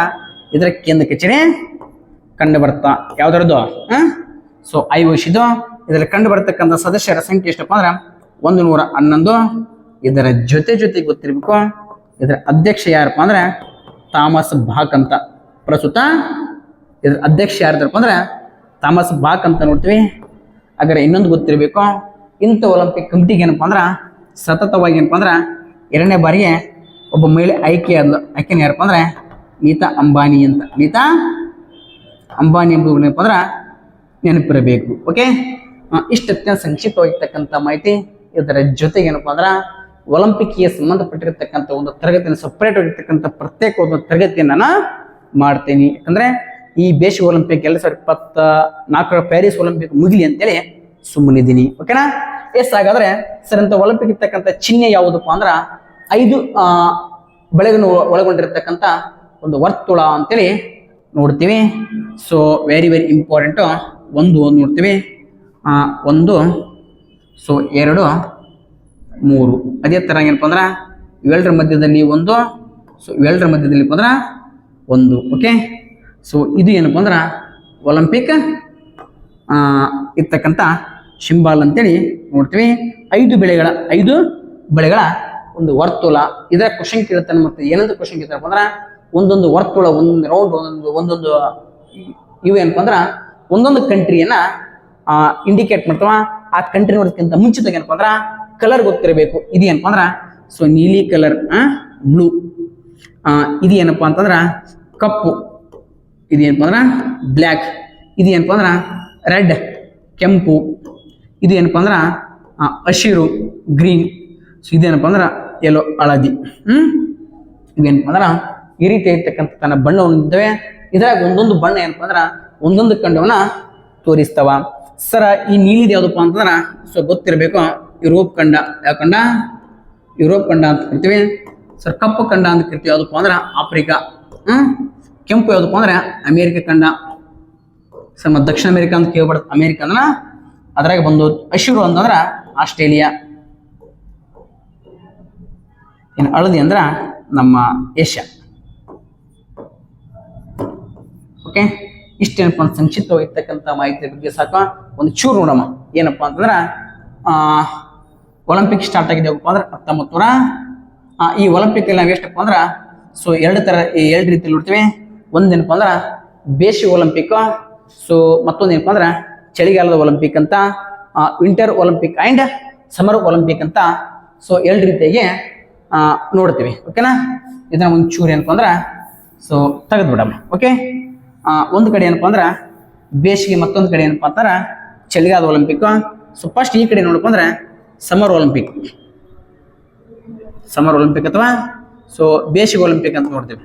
ಇದರ ಕೇಂದ್ರ ಕಚೇರಿ ಕಂಡು ಬರ್ತಾ. ಯಾವ್ದರದ್ದು? ಸೊ IOCದು. ಇದರಲ್ಲಿ ಕಂಡು ಬರ್ತಕ್ಕಂಥ ಸದಸ್ಯರ ಸಂಖ್ಯೆ ಎಷ್ಟಪ್ಪ ಅಂದ್ರ 111. ಇದರ ಜೊತೆಗೆ ಗೊತ್ತಿರ್ಬೇಕು, ಇದರ ಅಧ್ಯಕ್ಷ ಯಾರಪ್ಪ ಅಂದ್ರೆ ಥಾಮಸ್ ಬಾಕ್ ಅಂತ. ಪ್ರಸ್ತುತ ಇದರ ಅಧ್ಯಕ್ಷ ಯಾರಪ್ಪ ಅಂದ್ರೆ ಥಾಮಸ್ ಬಾಕ್ ಅಂತ ನೋಡ್ತೀವಿ. ಹಾಗಾದ್ರೆ ಇನ್ನೊಂದು ಗೊತ್ತಿರಬೇಕು, ಇಂಥ ಒಲಿಂಪಿಕ್ ಕಮಿಟಿಗೆ ಏನಪ್ಪ ಅಂದ್ರ ಸತತವಾಗಿ ಏನಪ್ಪ ಅಂದ್ರ 2ನೇ ಬಾರಿಗೆ ಒಬ್ಬ ಮಹಿಳೆ ಆಯ್ಕೆ ಯಾರಪ್ಪ ಅಂದ್ರೆ ನೀತಾ ಅಂಬಾನಿ ಅಂತ. ನೀತಾ ಅಂಬಾನಿ ಎಂಬುದು ಏನಪ್ಪ ಅಂದ್ರ ನೆನಪಿರಬೇಕು. ಓಕೆ, ಇಷ್ಟು ಅತ್ಯಂತ ಸಂಕ್ಷಿಪ್ತವಾಗಿರ್ತಕ್ಕಂಥ ಮಾಹಿತಿ. ಇದರ ಜೊತೆಗೆ ಏನಪ್ಪಾ ಅಂದ್ರ ಒಲಿಂಪಿಕ್ಗೆ ಸಂಬಂಧಪಟ್ಟಿರ್ತಕ್ಕಂಥ ಒಂದು ತರಗತಿಯನ್ನು ಸಪರೇಟ್ ಆಗಿರ್ತಕ್ಕಂಥ ಪ್ರತ್ಯೇಕವಾದ ತರಗತಿಯನ್ನ ಮಾಡ್ತೀನಿ. ಯಾಕಂದ್ರೆ ಈ ಬೇಸಿಗೆ ಒಲಿಂಪಿಕ್ 2024 ಪ್ಯಾರಿಸ್ ಒಲಿಂಪಿಕ್ ಮುಗಿಲಿ ಅಂತೇಳಿ ಸುಮ್ಮನಿದ್ದೀನಿ. ಓಕೆನಾ? ಎಸ್, ಹಾಗಾದ್ರೆ ಸರ್ ಅಂತ ಒಲಿಂಪಿಕ್ ಇರ್ತಕ್ಕಂಥ ಚಿಹ್ನೆ ಯಾವುದಪ್ಪ ಅಂದ್ರ 5 ಬೆಳೆಗಳನ್ನು ಒಳಗೊಂಡಿರ್ತಕ್ಕಂಥ ಒಂದು ವರ್ತುಳ ಅಂತೇಳಿ ನೋಡ್ತೀವಿ. So very important. ಒಂದು ನೋಡ್ತೀವಿ, 1, ಸೊ 2, 3. ಅದೇ ತರ ಏನಪ್ಪ ಅಂದ್ರ 7ರ ಮಧ್ಯದಲ್ಲಿ 1, ಸೊ 7ರ ಮಧ್ಯದಲ್ಲಿ ಅಂದ್ರ 1. ಓಕೆ, ಸೊ ಇದು ಏನಪ್ಪ ಅಂದ್ರ ಒಲಿಂಪಿಕ್ ಇರ್ತಕ್ಕಂಥ ಸಿಂಬಲ್ ಅಂತೇಳಿ ನೋಡ್ತೀವಿ. 5 ಬೆಳೆಗಳ ಒಂದು ವರ್ತುಲ. ಇದರ ಕ್ವಶನ್ ಕೇಳ್ತಾನೆ. ಮತ್ತೆ ಏನಂತ ಕ್ವಶನ್ ಕೇಳ್ತಾರಪ್ಪ ಅಂದ್ರ ಒಂದೊಂದು ವರ್ತುಳ, ಒಂದೊಂದು ರೌಂಡ್, ಒಂದೊಂದು ಇವು ಏನಪ್ಪ ಅಂದ್ರ ಒಂದೊಂದು ಕಂಟ್ರಿಯನ್ನ ಇಂಡಿಕೇಟ್ ಮಾಡ್ತಾವ. ಆ ಕಂಟ್ರಿ ನೋಡೋದಕ್ಕಿಂತ ಮುಂಚಿತ ಏನಪ್ಪ ಅಂದ್ರ ಕಲರ್ ಗೊತ್ತಿರಬೇಕು. ಇದು ಏನಪ್ಪ ಅಂದ್ರ ಸೊ ನೀಲಿ ಕಲರ್, ಬ್ಲೂ. ಇದು ಏನಪ್ಪ ಅಂತಂದ್ರ ಕಪ್ಪು. ಇದು ಏನಪ್ಪ ಅಂದ್ರ ಬ್ಲ್ಯಾಕ್. ಇದು ಏನಪ್ಪ ಅಂದ್ರ ರೆಡ್, ಕೆಂಪು. ಇದು ಏನಪ್ಪ ಅಂದ್ರ ಹಸಿರು, ಗ್ರೀನ್. ಸೊ ಇದೇನಪ್ಪ ಅಂದ್ರ ಯೆಲ್ಲೋ, ಹಳದಿ. ಇದೇನಪ್ಪ ಅಂದ್ರ ಈ ರೀತಿ ಇರ್ತಕ್ಕಂಥ ತನ್ನ ಬಣ್ಣ ಹೊಂದಿದ್ದೇವೆ. ಇದ್ರಾಗ ಒಂದೊಂದು ಬಣ್ಣ ಏನಪ್ಪ ಅಂದ್ರ ಒಂದೊಂದು ಖಂಡವನ್ನ ತೋರಿಸ್ತವ. ಸರ ಈ ನೀಲಿದ ಯಾವ್ದಪ್ಪ ಅಂತಂದ್ರ ಸೊ ಗೊತ್ತಿರಬೇಕು, ಯುರೋಪ್ ಖಂಡ. ಯಾವ ಖಂಡ? ಯುರೋಪ್ ಖಂಡ ಅಂತ ಕರಿತೀವಿ. ಸರ್ ಕಪ್ಪು ಖಂಡ ಅಂತ ಕರಿತೀವಿ. ಯಾವ್ದಪ್ಪ ಅಂದ್ರ ಆಫ್ರಿಕಾ. ಕೆಂಪು ಯಾವ್ದಪ್ಪ ಅಂದ್ರೆ ಅಮೇರಿಕ ಖಂಡ. ಸರ್ ಮತ್ತೆ ದಕ್ಷಿಣ ಅಮೇರಿಕಾ ಅಂತ ಕೇಳ್ಬಾರ್ದು. ಅಮೇರಿಕಾ ಅಂದ್ರ ಅದ್ರಾಗ ಬಂದು. ಹಸಿರು ಅಂತಂದ್ರ ಆಸ್ಟ್ರೇಲಿಯಾ. ಇನ್ನು ಹಳದಿ ಅಂದ್ರ ನಮ್ಮ ಏಷ್ಯಾ. ಓಕೆ, ಇಷ್ಟೇನಪ್ಪ ಅಂತ ಸಂಕ್ಷಿಪ್ತವಾಗಿರ್ತಕ್ಕಂಥ ಮಾಹಿತಿ ಬಗ್ಗೆ ಸಾಕು. ಒಂದು ಚೂರು ನೋಡಮ್ಮ, ಏನಪ್ಪಾ ಅಂತಂದ್ರ ಒಲಿಂಪಿಕ್ ಸ್ಟಾರ್ಟ್ ಆಗಿದೆ ಅಂದ್ರೆ 1900 ಈ ಒಲಿಂಪಿಕ್ ನಾವು ಎಷ್ಟಪ್ಪ ಅಂದ್ರ ಸೊ ಎರಡು ರೀತಿಯಲ್ಲಿ ನೋಡ್ತೀವಿ. ಒಂದೇನಪ್ಪ ಅಂದ್ರ ಬೇಸಿಗೆ ಒಲಿಂಪಿಕ್, ಸೊ ಮತ್ತೊಂದೇನಪ್ಪ ಅಂದ್ರ ಚಳಿಗಾಲದ ಒಲಿಂಪಿಕ್ ಅಂತ, winter olympic and summer olympic ಅಂತ. ಸೊ ಎರಡು ರೀತಿಯಾಗಿ ನೋಡ್ತೀವಿ. ಓಕೆನಾ, ಇದನ್ನ ಒಂದು ಚೂರು ಏನಪ್ಪ ಅಂದ್ರ ಸೊ ತೆಗೆದು ಬಿಡಮ್ಮ. ಓಕೆ, ಒಂದು ಕಡೆ ಏನಪ್ಪ ಅಂದ್ರ ಬೇಸಿಗೆ, ಮತ್ತೊಂದು ಕಡೆ ಏನಪ್ಪ ಅಂತಾರ ಚಳಿಗಾಲದ ಒಲಿಂಪಿಕ್. ಸೊ ಫಸ್ಟ್ ಈ ಕಡೆ ನೋಡಪ್ಪ ಅಂದ್ರೆ ಸಮರ್ ಒಲಿಂಪಿಕ್ ಅಥವಾ ಸೊ ಬೇಸಿಗೆ ಒಲಿಂಪಿಕ್ ಅಂತ ನೋಡ್ತೀವಿ.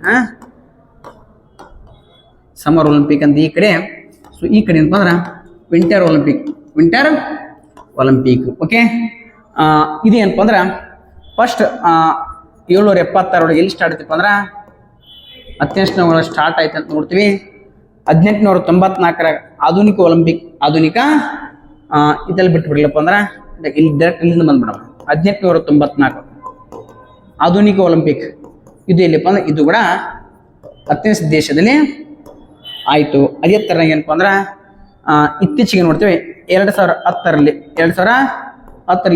ಸಮರ್ ಒಲಿಂಪಿಕ್ ಅಂತ ಈ ಕಡೆ. ಸೊ ಈ ಕಡೆ ಏನಪ್ಪ ಅಂದ್ರೆ ವಿಂಟರ್ ಒಲಿಂಪಿಕ್. ಓಕೆ, ಇದೇನಪ್ಪ ಅಂದ್ರೆ ಫಸ್ಟ್ 776 ಎಲ್ಲಿ ಸ್ಟಾರ್ಟ್ ಆಯ್ತಪ್ಪ ಅಂದ್ರೆ 1700 ಸ್ಟಾರ್ಟ್ ಆಯ್ತು ಅಂತ ನೋಡ್ತೀವಿ. 1894 ಆಧುನಿಕ ಇದೆಲ್ಲ ಬಿಟ್ಬಿಡ್ಲಪ್ಪ ಅಂದ್ರೆ ಇಲ್ಲಿ ಡೈರೆಕ್ಟ್ ಇಲ್ಲಿಂದ ಬಂದ್ಬಿಡಮ್ಮ. 1894 ಆಧುನಿಕ ಒಲಿಂಪಿಕ್ ಇದು ಎಲ್ಲಿಪ್ಪ ಅಂದ್ರೆ ಇದು ಕೂಡ ಅಥೆನ್ಸ್ ದೇಶದಲ್ಲಿ ಆಯಿತು. ಅದೇ ಥರ ಏನಪ್ಪ ಅಂದ್ರೆ ಇತ್ತೀಚೆಗೆ ನೋಡ್ತೀವಿ 2010ರಲ್ಲಿ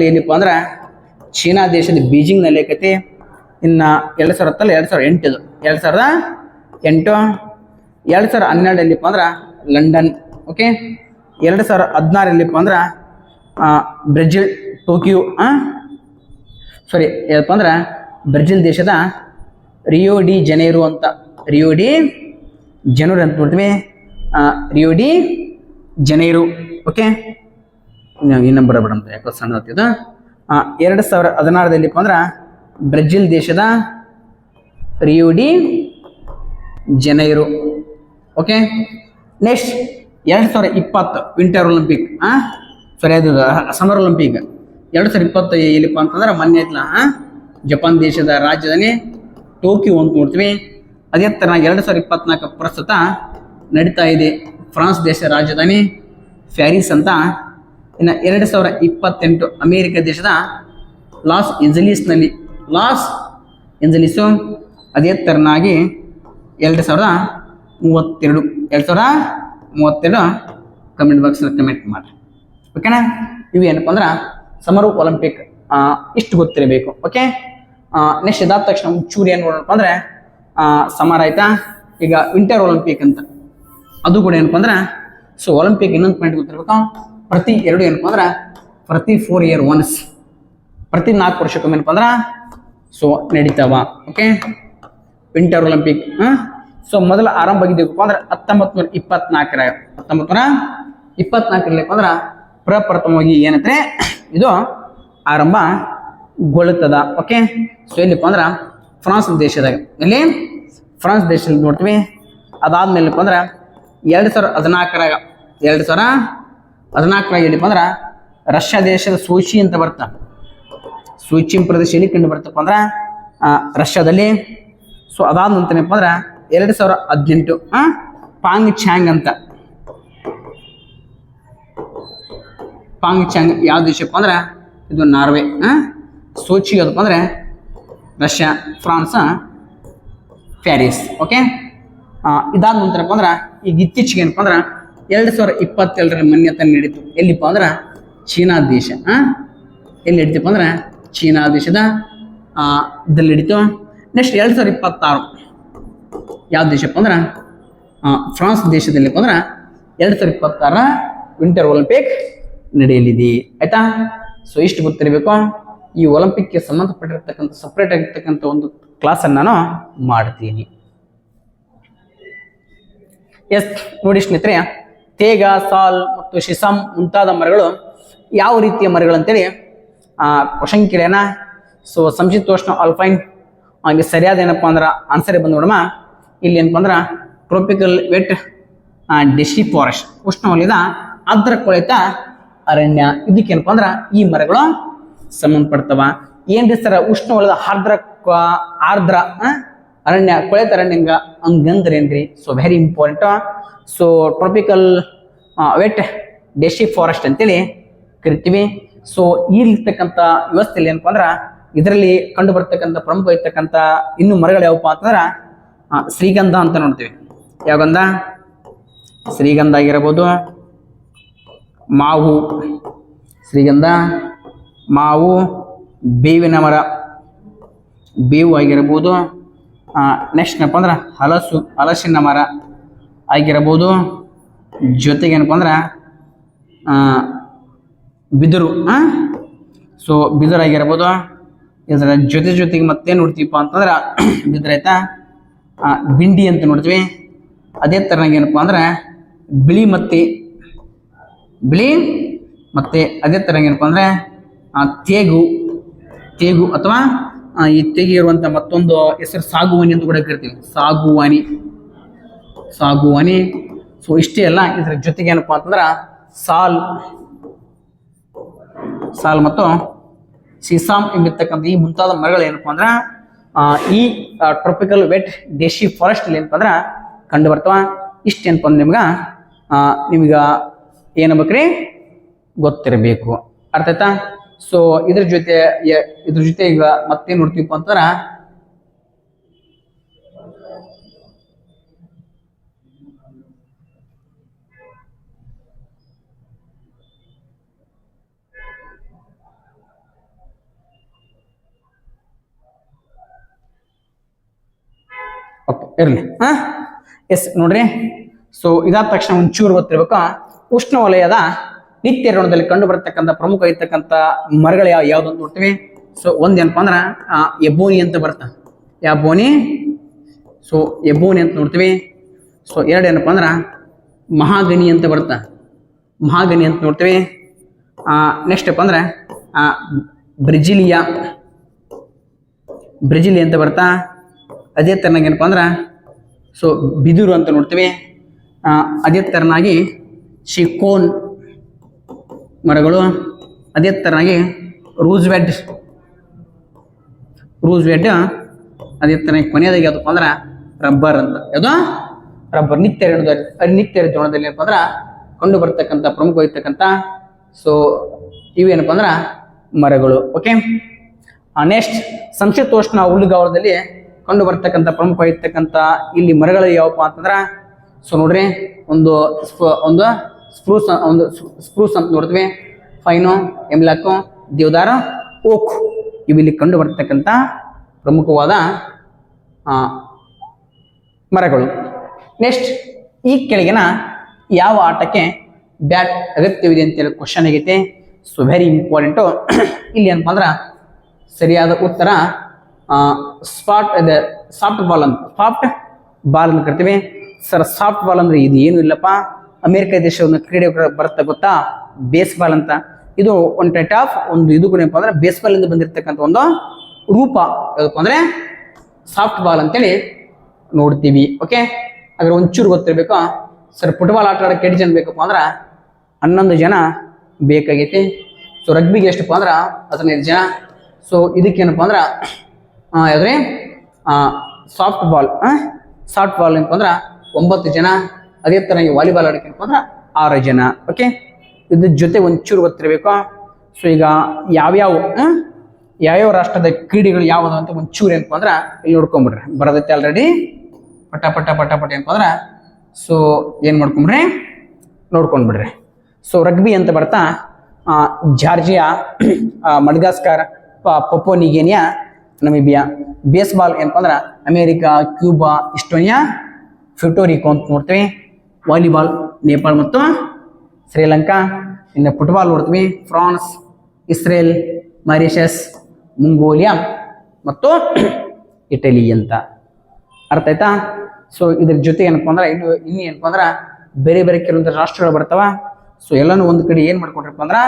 ಎಲ್ಲಿಪ್ಪ ಅಂದ್ರೆ ಚೀನಾ ದೇಶದ ಬೀಜಿಂಗ್ನಲ್ಲಿ ಆಕೈತಿ. ಇನ್ನು 2008 2012 ಎಲ್ಲಿಪ್ಪ ಅಂದ್ರೆ ಲಂಡನ್. ಓಕೆ, 2016 ಎಲ್ಲಿಪ್ಪ ಅಂದ್ರೆ ಬ್ರೆಜಿಲ್ ಟೋಕಿಯೋ. ಏನಪ್ಪ ಅಂದ್ರೆ ಬ್ರೆಜಿಲ್ ದೇಶದ ರಿಯೋ ಡಿ ಜನೈರೋ ಅಂತ ನೋಡ್ತೀವಿ. ರಿಯೋ ಡಿ ಜನೈರೋ. ಓಕೆ, ಈ ನಂಬರ್ ಬಿಡಂತ ಯಾಕೋ ಸಣ್ಣ ಆಗ್ತಿದ್ದು. 2016 ಎಲ್ಲಿಪ್ಪ ಅಂದ್ರೆ ಬ್ರೆಜಿಲ್ ದೇಶದ ರಿಯೋ D Janeiro. Okay, next 2020 winter Olympic, ಅದು ಸಮರ್ ಒಲಿಂಪಿಕ್ 2020 ಎಲ್ಲಿಪ್ಪ ಅಂತಂದ್ರೆ ಮೊನ್ನೆ ಐತ್ಲ ಜಪಾನ್ ದೇಶದ ರಾಜಧಾನಿ ಟೋಕಿಯೋ ಅಂತ ನೋಡ್ತೀವಿ. ಅದೇ ಥರ 2024 ಪ್ರಸ್ತುತ ನಡೀತಾ ಇದೆ ಫ್ರಾನ್ಸ್ ದೇಶ ರಾಜಧಾನಿ ಪ್ಯಾರಿಸ್ ಅಂತ. ಇನ್ನು 2028 ಅಮೇರಿಕ ದೇಶದ ಲಾಸ್ ಏಂಜಲೀಸು. ಅದೇ ಥರನಾಗಿ 2032 ಕಮೆಂಟ್ ಬಾಕ್ಸ್ನಲ್ಲಿ ಕಮೆಂಟ್ ಮಾಡಿ. ಓಕೆನಾ, ಇವು ಏನಪ್ಪ ಅಂದ್ರೆ ಸಮರ್ ಒಲಿಂಪಿಕ್ ಇಷ್ಟು ಗೊತ್ತಿರಬೇಕು. ಓಕೆ, ನೆಕ್ಸ್ಟ್ ಇದಾದ ತಕ್ಷಣ ಚೂರು ಏನು ನೋಡೋಣಪ್ಪ ಅಂದ್ರೆ ಸಮರ್ ಆಯ್ತಾ. ಈಗ ವಿಂಟರ್ ಒಲಿಂಪಿಕ್ ಅಂತ ಅದು ಕೂಡ ಏನಪ್ಪ ಅಂದ್ರೆ ಸೊ ಒಲಿಂಪಿಕ್ ಇನ್ನೊಂದು ಪಾಯಿಂಟ್ ಗೊತ್ತಿರ್ಬೇಕು. ಪ್ರತಿ 4 year ಒನ್ಸ್, ಪ್ರತಿ 4 ವರ್ಷಕ್ಕೊಮ್ಮೆ ಏನಪ್ಪ ಅಂದ್ರೆ ಸೊ ನಡೀತಾವ. Okay, winter Olympic. ಸೊ ಮೊದಲ ಆರಂಭ ಆಗಿದ್ದೀವಪ್ಪ ಅಂದ್ರೆ 1924 ಅಂದ್ರೆ ಪ್ರಪ್ರಥಮವಾಗಿ ಏನಂದ್ರೆ ಇದು ಆರಂಭಗೊಳ್ಳುತ್ತದ. ಓಕೆ, ಸೊ ಎಲ್ಲಿಪ್ಪ ಅಂದ್ರೆ ಫ್ರಾನ್ಸ್ ದೇಶದಾಗ ನೋಡ್ತೀವಿ. ಅದಾದ್ಮೇಲೆ ಅಂದ್ರೆ 2014 ಎಲ್ಲಿಪ್ಪ ಅಂದ್ರೆ ರಷ್ಯಾ ದೇಶದ ಸೋಚಿ ಅಂತ ಬರ್ತಾ, ಸೋಚಿ ಪ್ರದೇಶ ಎಲ್ಲಿ ಕಂಡು ಬರ್ತಪ್ಪ ಅಂದ್ರೆ ರಷ್ಯಾದಲ್ಲಿ. ಸೊ ಅದಾದ ನಂತರ ಏನಪ್ಪ ಅಂದ್ರೆ 2018 ಪಾಂಗ್ ಚಾಂಗ್ ಯಾವ ದೇಶಪ್ಪ ಅಂದ್ರೆ ಇದು ನಾರ್ವೆ. ಸೋಚಿ ಅದಪ್ಪ ಅಂದ್ರೆ ರಷ್ಯಾ, ಫ್ರಾನ್ಸ್, ಪ್ಯಾರಿಸ್. ಓಕೆ, ಇದಾದ ನಂತರಪ್ಪ ಅಂದ್ರೆ ಈಗ ಇತ್ತೀಚೆಗೆ ಏನಪ್ಪ ಅಂದ್ರೆ 2022 ಮಾನ್ಯತೆ ನಡೀತು. ಎಲ್ಲಿಪ್ಪ ಅಂದ್ರೆ ಚೀನಾ ದೇಶ. ಎಲ್ಲಿ ನಡೀತಪ್ಪ ಅಂದ್ರೆ ಚೀನಾ ದೇಶದ ಇದ್ರಲ್ಲಿ ನಡೀತು. ನೆಕ್ಸ್ಟ್ 2026 ಯಾವ ದೇಶಪ್ಪ ಅಂದ್ರೆ ಫ್ರಾನ್ಸ್ ದೇಶದಲ್ಲಿ ಅಂದ್ರೆ 2026 ವಿಂಟರ್ ಒಲಿಂಪಿಕ್ ನಡೆಯಲಿದೆ. ಆಯ್ತಾ, ಸೊ ಇಷ್ಟು ಗೊತ್ತಿರಬೇಕು. ಈ ಒಲಿಂಪಿಕ್ಗೆ ಸಂಬಂಧಪಟ್ಟಿರ್ತಕ್ಕಂಥ ಸಪ್ರೇಟ್ ಆಗಿರ್ತಕ್ಕಂಥ ಒಂದು ಕ್ಲಾಸನ್ನು ನಾನು ಮಾಡ್ತೀನಿ. ಎಸ್ ನೋಡಿ ಸ್ನೇಹಿತರೆ, ತೇಗ, ಸಾಲ್ ಮತ್ತು ಶಿಸಮ್ ಮುಂತಾದ ಮರಗಳು ಯಾವ ರೀತಿಯ ಮರಗಳಂತೇಳಿ ಕ್ವಶನ್ ಕೇಳ್ಯಾನ. ಸೊ ಸಮಶೀತೋಷ್ಣ ಆಲ್ಪೈನ್ ಹಂಗೆ ಸರಿಯಾದ ಏನಪ್ಪ ಅಂದ್ರೆ ಆನ್ಸರ್ ಬಂದು ನೋಡಮ್ಮ. ಇಲ್ಲಿ ಏನಪ್ಪ ಅಂದ್ರೆ ಟ್ರೋಪಿಕಲ್ ವೆಟ್ ಡೆಸಿ ಫಾರೆಸ್ಟ್, ಉಷ್ಣವಲಯದ ಆರ್ದ್ರ ಕೊಳೆತ ಅರಣ್ಯ. ಇದಕ್ಕೇನಪ್ಪ ಅಂದ್ರೆ ಈ ಮರಗಳು ಸಂಬಂಧಪಡ್ತವ. ಏನ್ರಿ ಸರ್ ಉಷ್ಣವಲಯದ ಆರ್ದ್ರ ಅರಣ್ಯ, ಕೊಳೆತ ಅರಣ್ಯ ಹಂಗಂದ್ರೆ ಏನ್ರಿ? So very important. So tropical wet deciduous forest ಅಂತೇಳಿ ಕರಿತೀವಿ. ಸೊ ಇಲ್ಲಿರ್ತಕ್ಕಂಥ ವ್ಯವಸ್ಥೆಯಲ್ಲಿ ಏನಪ್ಪ ಅಂದ್ರೆ ಇದರಲ್ಲಿ ಕಂಡು ಬರ್ತಕ್ಕಂಥ ಪ್ರಮುಖ ಇರ್ತಕ್ಕಂಥ ಇನ್ನು ಮರಗಳು ಯಾವಪ್ಪ ಅಂತಂದ್ರೆ ಶ್ರೀಗಂಧ ಅಂತ ನೋಡ್ತೀವಿ. ಯಾವ ಗಂಧ? ಶ್ರೀಗಂಧ ಆಗಿರಬಹುದು, ಮಾವು, ಶ್ರೀಗಂಧ, ಮಾವು, ಬೇವಿನ ಮರ, ಬೇವು ಆಗಿರಬಹುದು. ನೆಕ್ಸ್ಟ್ ಏನಪ್ಪ ಅಂದ್ರೆ ಹಲಸಿನ ಮರ ಆಗಿರಬಹುದು. ಜೊತೆಗೆ ಏನಪ್ಪ ಅಂದ್ರೆ ಬಿದಿರು, ಸೊ ಬಿದಿರು ಆಗಿರ್ಬೋದು. ಇದರ ಜೊತೆಗೆ ಮತ್ತೇನು ನೋಡ್ತೀವಪ್ಪ ಅಂತಂದ್ರೆ ಬಿದಿರು ಆಯ್ತಾ, ಬಿಂಡಿ ಅಂತ ನೋಡ್ತೀವಿ. ಅದೇ ಥರನಾಗಿ ಏನಪ್ಪ ಅಂದ್ರೆ ಬಿಳಿ ಮತ್ತೆ ಅದೇ ಥರ ಏನಪ್ಪ ಅಂದ್ರೆ ತೇಗು ಅಥವಾ ಈ ತೇಗಿ ಇರುವಂಥ ಮತ್ತೊಂದು ಹೆಸರು ಸಾಗುವಾನಿ ಅಂತ ಕೂಡ ಕರಿತೀವಿ. ಸಾಗುವಾನಿ. ಸೊ ಇಷ್ಟೇ ಅಲ್ಲ, ಇದರ ಜೊತೆಗೆ ಏನಪ್ಪ ಅಂತಂದ್ರೆ ಸಾಲ್ ಮತ್ತು ಸಿಸಾಮ್ ಎಂಬಿರ್ತಕ್ಕಂಥ ಈ ಮುಂತಾದ ಮರಗಳು ಏನಪ್ಪ ಅಂದ್ರೆ ಈ ಟ್ರಾಪಿಕಲ್ ವೆಟ್ ದೇಶಿ ಫಾರೆಸ್ಟ್ ಏನಪ್ಪ ಅಂದ್ರೆ ಕಂಡು ಬರ್ತಾವ. ಇಷ್ಟೇನಪ್ಪ ಅಂದ್ರೆ ನಿಮ್ಗೆ ಏನಾಗ್ಬೇಕ್ರಿ ಗೊತ್ತಿರಬೇಕು. ಅರ್ಥ ಆಯ್ತಾ? ಸೊ ಇದ್ರ ಜೊತೆ ಈಗ ಮತ್ತೇನ್ ನೋಡ್ತೀವಪ್ಪ ಅಂತಂದ್ರ ಇರ್ಲಿ. ಎಸ್ ನೋಡ್ರಿ, ಸೊ ಇದಾದ ತಕ್ಷಣ ಒಂಚೂರು ಗೊತ್ತಿರ್ಬೇಕು. ಉಷ್ಣವಲಯದ ನಿತ್ಯ ಋಣದಲ್ಲಿ ಕಂಡು ಬರ್ತಕ್ಕಂಥ ಪ್ರಮುಖ ಇರ್ತಕ್ಕಂಥ ಮರಗಳು ಯಾವ್ದು ಅಂತ ನೋಡ್ತೀವಿ. ಸೊ ಒಂದೇನಪ್ಪ ಅಂದ್ರ ಎಬೋನಿ ಅಂತ ಬರ್ತಾ, ಸೊ ಎಬೋನಿ ಅಂತ ನೋಡ್ತೀವಿ. ಸೊ ಎರಡೇನಪ್ಪ ಅಂದ್ರ ಮಹಾಗನಿ ಅಂತ ಬರ್ತಾ, ಅಂತ ನೋಡ್ತೀವಿ. ನೆಕ್ಸ್ಟ್ ಅಪ್ಪ ಅಂದ್ರೆ ಬ್ರೆಜಿಲಿಯಾ ಅಂತ ಬರ್ತಾ. ಅದೇ ಥರನಾಗಿ ಏನಪ್ಪ ಅಂದ್ರೆ ಸೊ ಬಿದಿರು ಅಂತ ನೋಡ್ತೀವಿ. ಅದೇ ಥರನಾಗಿ ಶಿಕೋನ್ ಮರಗಳು. ಅದೇ ಥರನಾಗಿ ರೂಸ್ವೆಡ್. ಅದೇ ಥರನಾಗಿ ಕೊನೆಯದಾಗಿ ಯಾವುದಪ್ಪ ಅಂದ್ರೆ ರಬ್ಬರ್ ಅಂತ. ರಬ್ಬರ್ ನಿತ್ಯ ಋಣದಲ್ಲಿ ಏನಪ್ಪ ಅಂದ್ರೆ ಕಂಡು ಬರ್ತಕ್ಕಂಥ ಪ್ರಮುಖವಾಗಿರ್ತಕ್ಕಂಥ ಸೊ ಇವೇನಪ್ಪ ಅಂದ್ರೆ ಮರಗಳು. ಓಕೆ, ನೆಕ್ಸ್ಟ್ ಸಂಕ್ಷಿಪ್ತೋಷ್ಣ ಹುಲ್ಲುಗಾವಲದಲ್ಲಿ ಕಂಡು ಬರ್ತಕ್ಕಂಥ ಪ್ರಮುಖವಾಗಿರ್ತಕ್ಕಂಥ ಇಲ್ಲಿ ಮರಗಳು ಯಾವಪ್ಪ ಅಂತಂದ್ರೆ ಸೊ ನೋಡ್ರಿ, ಒಂದು ಸ್ಪ್ರೂಸ್ ಅಂತ ನೋಡ್ತೀವಿ, ಫೈನೋ, ಎಮ್ಲಾಕೋ, ದೇವದಾರ, ಓಕ್ ಇವಿಲ್ಲಿ ಕಂಡು ಬರ್ತಕ್ಕಂಥ ಪ್ರಮುಖವಾದ ಮರಗಳು. ನೆಕ್ಸ್ಟ್, ಈ ಕೆಳಗಿನ ಯಾವ ಆಟಕ್ಕೆ ಬ್ಯಾಟ್ ಅಗತ್ಯವಿದೆ ಅಂತೇಳಿ ಕ್ವಶನ್ ಆಗೈತೆ. So very important. ಇಲ್ಲಿ ಏನಪ್ಪ ಅಂದ್ರೆ ಸರಿಯಾದ ಉತ್ತರ ಸಾಫ್ಟ್ ಬಾಲ್ ಅಂತ ಕರಿತೀವಿ. ಸರ್ ಸಾಫ್ಟ್ ಬಾಲ್ ಅಂದ್ರೆ ಇದು ಏನು ಇಲ್ಲಪ್ಪ, ಅಮೆರಿಕ ದೇಶದ ಕ್ರೀಡೆ ಬರುತ್ತೆ ಗೊತ್ತಾ, ಬೇಸ್ಬಾಲ್ ಅಂತ. ಇದು ಒಂದು ಟೈಪ್ ಆಫ್ ಇದು ಕೂಡ ಏನಪ್ಪ ಅಂದ್ರೆ ಬೇಸ್ಬಾಲ್ ಇಂದ ಬಂದಿರತಕ್ಕಂಥ ಒಂದು ರೂಪ ಯಾವ್ದಪ್ಪ ಅಂದ್ರೆ ಸಾಫ್ಟ್ ಬಾಲ್ ಅಂತೇಳಿ ನೋಡ್ತೀವಿ. ಓಕೆ, ಅದ್ರ ಒಂಚೂರು ಗೊತ್ತಿರ್ಬೇಕು. ಸರ್ ಫುಟ್ಬಾಲ್ ಆಟ ಆಡೋಕೆ ಎಷ್ಟು ಜನ ಬೇಕಪ್ಪ ಅಂದ್ರೆ 11 ಜನ ಬೇಕಾಗೈತಿ. ಸೊ ರಗ್ಬಿಗೆ ಎಷ್ಟಪ್ಪ ಅಂದ್ರೆ 15 ಜನ. ಸೊ ಇದಕ್ಕೇನಪ್ಪ ಅಂದ್ರೆ ಯಾವ್ದ್ರಿ ಸಾಫ್ಟ್ ಬಾಲ್ ಏನಪ್ಪ ಅಂದ್ರೆ 9 ಜನ. ಅದೇ ಥರ ವಾಲಿಬಾಲ್ ಆಡೋಕೆ ಏನಪ್ಪ ಅಂದ್ರೆ 6 ಜನ. ಓಕೆ, ಇದ್ರ ಜೊತೆ ಒಂಚೂರು ಗೊತ್ತಿರಬೇಕು. ಸೊ ಈಗ ಯಾವ್ಯಾವ ರಾಷ್ಟ್ರದ ಕ್ರೀಡೆಗಳು ಯಾವುದು ಅಂತ ಒಂಚೂರು ಏನಪ್ಪ ಅಂದ್ರೆ ಇಲ್ಲಿ ನೋಡ್ಕೊಂಬಿಡ್ರಿ. ಬರೋದೈತೆ ಆಲ್ರೆಡಿ ಪಟ ಏನಪ್ಪ ಅಂದ್ರೆ ಸೊ ಏನು ನೋಡ್ಕೊಂಡ್ಬಿಡ್ರಿ. ಸೊ ರಗ್ಬಿ ಅಂತ ಬರ್ತಾ Georgia, Madagascar, Papua Namibia. Baseball ಏನಪ್ಪ ಅಂದ್ರೆ ಅಮೇರಿಕಾ, ಕ್ಯೂಬಾ, ಇಸ್ಟೋನಿಯಾ, ಫ್ಯೂಟೋರಿಕೋ ಅಂತ ನೋಡ್ತೀವಿ. ವಾಲಿಬಾಲ್ ನೇಪಾಳ ಮತ್ತು ಶ್ರೀಲಂಕಾ. ಇನ್ನು ಫುಟ್ಬಾಲ್ ನೋಡ್ತೀವಿ ಫ್ರಾನ್ಸ್, ಇಸ್ರೇಲ್, ಮಾರಿಷಸ್, ಮಂಗೋಲಿಯಾ ಮತ್ತು ಇಟಲಿ ಅಂತ. ಅರ್ಥ ಆಯ್ತಾ? ಸೊ ಇದ್ರ ಜೊತೆ ಏನಪ್ಪ ಅಂದ್ರೆ ಇನ್ನು ಏನಪ್ಪ ಅಂದ್ರೆ ಬೇರೆ ಕೆಲವೊಂದು ರಾಷ್ಟ್ರಗಳು ಬರ್ತಾವ. ಸೊ ಎಲ್ಲನೂ ಒಂದು ಕಡೆ ಏನು ಮಾಡ್ಕೊಂಡ್ರಪ್ಪ ಅಂದ್ರೆ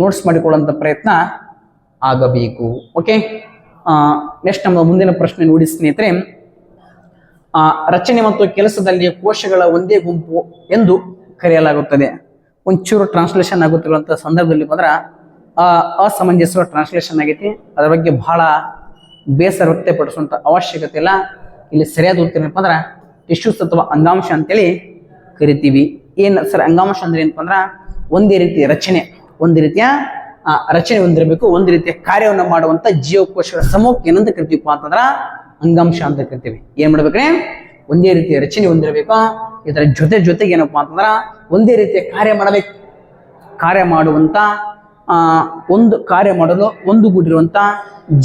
ನೋಟ್ಸ್ ಮಾಡಿಕೊಳ್ಳುವಂಥ ಪ್ರಯತ್ನ ಆಗಬೇಕು. ಓಕೆ, ನೆಕ್ಸ್ಟ್ ನಮ್ಮ ಮುಂದಿನ ಪ್ರಶ್ನೆ ನೋಡಿ ಸ್ನೇಹಿತರೆ. ರಚನೆ ಮತ್ತು ಕೆಲಸದಲ್ಲಿ ಕೋಶಗಳ ಒಂದೇ ಗುಂಪು ಎಂದು ಕರೆಯಲಾಗುತ್ತದೆ. ಒಂಚೂರು ಟ್ರಾನ್ಸ್ಲೇಷನ್ ಆಗುತ್ತಿರುವಂಥ ಸಂದರ್ಭದಲ್ಲಿ ಬಂದ್ರೆ ಅಸಮಂಜಸ ಟ್ರಾನ್ಸ್ಲೇಷನ್ ಆಗೈತಿ. ಅದರ ಬಗ್ಗೆ ಬಹಳ ಬೇಸರ ವ್ಯಕ್ತಪಡಿಸುವಂಥ ಅವಶ್ಯಕತೆ ಇಲ್ಲ. ಇಲ್ಲಿ ಸರಿಯಾದ ಉತ್ತರ ಏನಪ್ಪ ಅಂದ್ರೆ ಟಿಶ್ಯೂಸ್ ಅಥವಾ ಅಂಗಾಂಶ ಅಂತೇಳಿ ಕರಿತೀವಿ. ಏನು ಸರ್ ಅಂಗಾಂಶ ಅಂದ್ರೆ ಏನಪ್ಪ ಅಂದ್ರೆ ಒಂದೇ ರೀತಿಯ ರಚನೆ ಹೊಂದಿರಬೇಕು, ಒಂದು ರೀತಿಯ ಕಾರ್ಯವನ್ನು ಮಾಡುವಂತ ಜೀವಕೋಶಗಳ ಸಮೂಹಕ್ಕೆ ಏನಂತ ಕರಿತೀವಪ್ಪ ಅಂತಂದ್ರ ಅಂಗಾಂಶ ಅಂತ ಕರಿತೀವಿ. ಏನ್ ಮಾಡ್ಬೇಕ್ರಿ? ಒಂದೇ ರೀತಿಯ ರಚನೆ ಹೊಂದಿರಬೇಕು. ಇದರ ಜೊತೆಗೆ ಏನಪ್ಪಾ ಅಂತಂದ್ರ ಒಂದೇ ರೀತಿಯ ಕಾರ್ಯ ಮಾಡುವಂತ ಒಂದು ಕಾರ್ಯ ಮಾಡಲು ಒಂದುಗೂಡಿರುವಂತ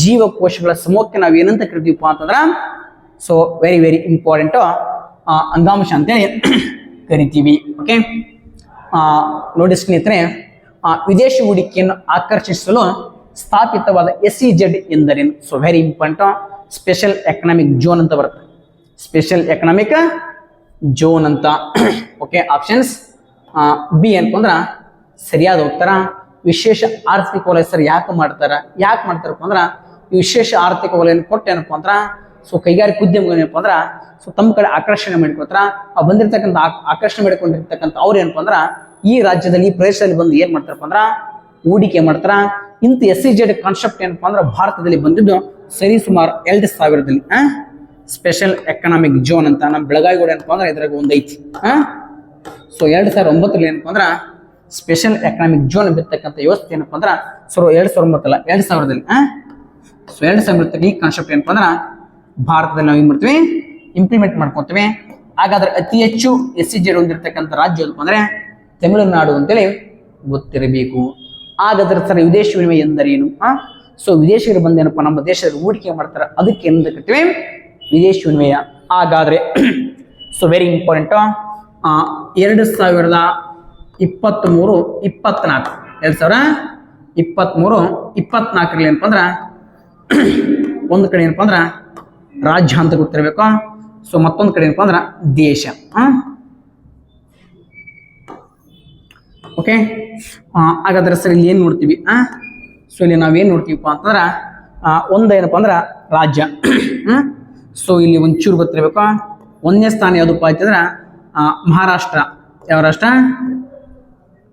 ಜೀವಕೋಶಗಳ ಸಮೂಹಕ್ಕೆ ನಾವು ಏನಂತ ಕರಿತೀವಪ್ಪ ಅಂತಂದ್ರ ಸೊ ವೆರಿ ಇಂಪಾರ್ಟೆಂಟ್ ಅಂಗಾಂಶ ಅಂತೇಳಿ ಕರಿತೀವಿ. ಓಕೆ, ನೋಡಿ ಸ್ನೇಹಿತರೆ, ವಿದೇಶಿ ಹೂಡಿಕೆಯನ್ನು ಆಕರ್ಷಿಸಲು ಸ್ಥಾಪಿತವಾದ SEZ ಎಂದರೇನು? So very important. Special economic zone ಅಂತ ಬರುತ್ತೆ. ಸ್ಪೆಷಲ್ ಎಕನಾಮಿಕ್ ಝೋನ್ ಅಂತ. ಓಕೆ, ಆಪ್ಷನ್ಸ್ ಬಿ ಏನಪ್ಪ ಅಂದ್ರ ಸರಿಯಾದ ಉತ್ತರ. ವಿಶೇಷ ಆರ್ಥಿಕ ವಲಯ. ಸರ್ ಯಾಕೆ ಮಾಡ್ತಾರಪ್ಪ ಅಂದ್ರ ಈ ವಿಶೇಷ ಆರ್ಥಿಕ ವಲಯವನ್ನು ಕೊಟ್ಟು ಏನಪ್ಪ ಅಂದ್ರ ಸೊ ಕೈಗಾರಿಕಾ ಉದ್ಯಮಗಳು ಏನಪ್ಪ ಅಂದ್ರ ಸೊ ತಮ್ಮ ಕಡೆ ಆಕರ್ಷಣೆ ಮಾಡಿಕೊಡ್ತಾರ. ಆ ಬಂದಿರ್ತಕ್ಕಂಥ ಆಕರ್ಷಣೆ ಮಾಡಿಕೊಂಡಿರ್ತಕ್ಕಂಥ ಅವ್ರು ಏನಪ್ಪ ಅಂದ್ರ ಈ ರಾಜ್ಯದಲ್ಲಿ ಈ ಪ್ರದೇಶದಲ್ಲಿ ಬಂದು ಏನ್ ಮಾಡ್ತಾರಪ್ಪ ಅಂದ್ರ ಹೂಡಿಕೆ ಮಾಡ್ತಾರ. ಇಂಥ SEZ ಕಾನ್ಸೆಪ್ಟ್ ಏನಪ್ಪಾ ಅಂದ್ರ ಭಾರತದಲ್ಲಿ ಬಂದಿದ್ದು ಸರಿ ಸುಮಾರು 2000ದಲ್ಲಿ. ಸ್ಪೆಷಲ್ ಎಕನಾಮಿಕ್ ಝೋನ್ ಅಂತ ನಮ್ಮ ಬೆಳಗಾವಿ ಕೂಡ ಏನಪ್ಪಾ ಅಂದ್ರೆ ಇದ್ರಾಗ ಒಂದೈತಿ. ಸೊ 2009ರಲ್ಲಿ ಏನಪ್ಪಾ ಅಂದ್ರ ಸ್ಪೆಷಲ್ ಎಕನಾಮಿಕ್ ಝೋನ್ ಬಿತ್ತಕ್ಕಂಥ ವ್ಯವಸ್ಥೆ ಏನಪ್ಪಾ ಅಂದ್ರ ಸೊ 2009 ಅಲ್ಲ 2000ದಲ್ಲಿ. ಸೊ 2000 ಈ ಕಾನ್ಸೆಪ್ಟ್ ಏನಪ್ಪಾ ಅಂದ್ರ ಭಾರತದಲ್ಲಿ ನಾವು ಏನ್ ಮಾಡ್ತೀವಿ ಇಂಪ್ಲಿಮೆಂಟ್ ಮಾಡ್ಕೊತೀವಿ. ಹಾಗಾದ್ರೆ ಅತಿ ಹೆಚ್ಚು SEZ ಹೊಂದಿರತಕ್ಕಂಥ ರಾಜ್ಯ ಅಂದ್ರೆ ತಮಿಳುನಾಡು ಅಂತೇಳಿ ಗೊತ್ತಿರಬೇಕು. ಹಾಗಾದ್ರೆ ಸರ್ ವಿದೇಶಿ ವಿನಿಮಯ ಎಂದರೇನು? ಸೊ ವಿದೇಶಿಗರು ಬಂದೇನಪ್ಪ ನಮ್ಮ ದೇಶದಲ್ಲಿ ಹೂಡಿಕೆ ಮಾಡ್ತಾರೆ, ಅದಕ್ಕೆ ಎಂದು ಕರಿತೀವಿ ವಿದೇಶಿ ವಿನಿಮಯ. ಹಾಗಾದ್ರೆ ಸೊ ವೆರಿ ಇಂಪಾರ್ಟೆಂಟ್. 2023-24 ಏನಪ್ಪ ಅಂದ್ರ ಒಂದು ಕಡೆ ಏನಪ್ಪ ಅಂದ್ರ ರಾಜ್ಯ ಅಂತ ಗೊತ್ತಿರಬೇಕು. ಸೊ ಮತ್ತೊಂದು ಕಡೆ ಏನಪ್ಪ ಅಂದ್ರ ದೇಶ. ಓಕೆ, ಹಾಗಾದ್ರೆ ಸರ್ ಇಲ್ಲಿ ಏನ್ ನೋಡ್ತೀವಿ? ಸೊ ಇಲ್ಲಿ ನಾವೇನ್ ನೋಡ್ತೀವಪ್ಪ ಅಂತಂದ್ರ ಒಂದೇನಪ್ಪ ಅಂದ್ರ ರಾಜ್ಯ. ಸೊ ಇಲ್ಲಿ ಒಂಚೂರು ಗೊತ್ತಿರಬೇಕು. 1ನೇ ಸ್ಥಾನ ಯಾವ್ದಪ್ಪ ಆಯ್ತಂದ್ರ ಮಹಾರಾಷ್ಟ್ರ. ಯಾವ ರಾಷ್ಟ್ರ?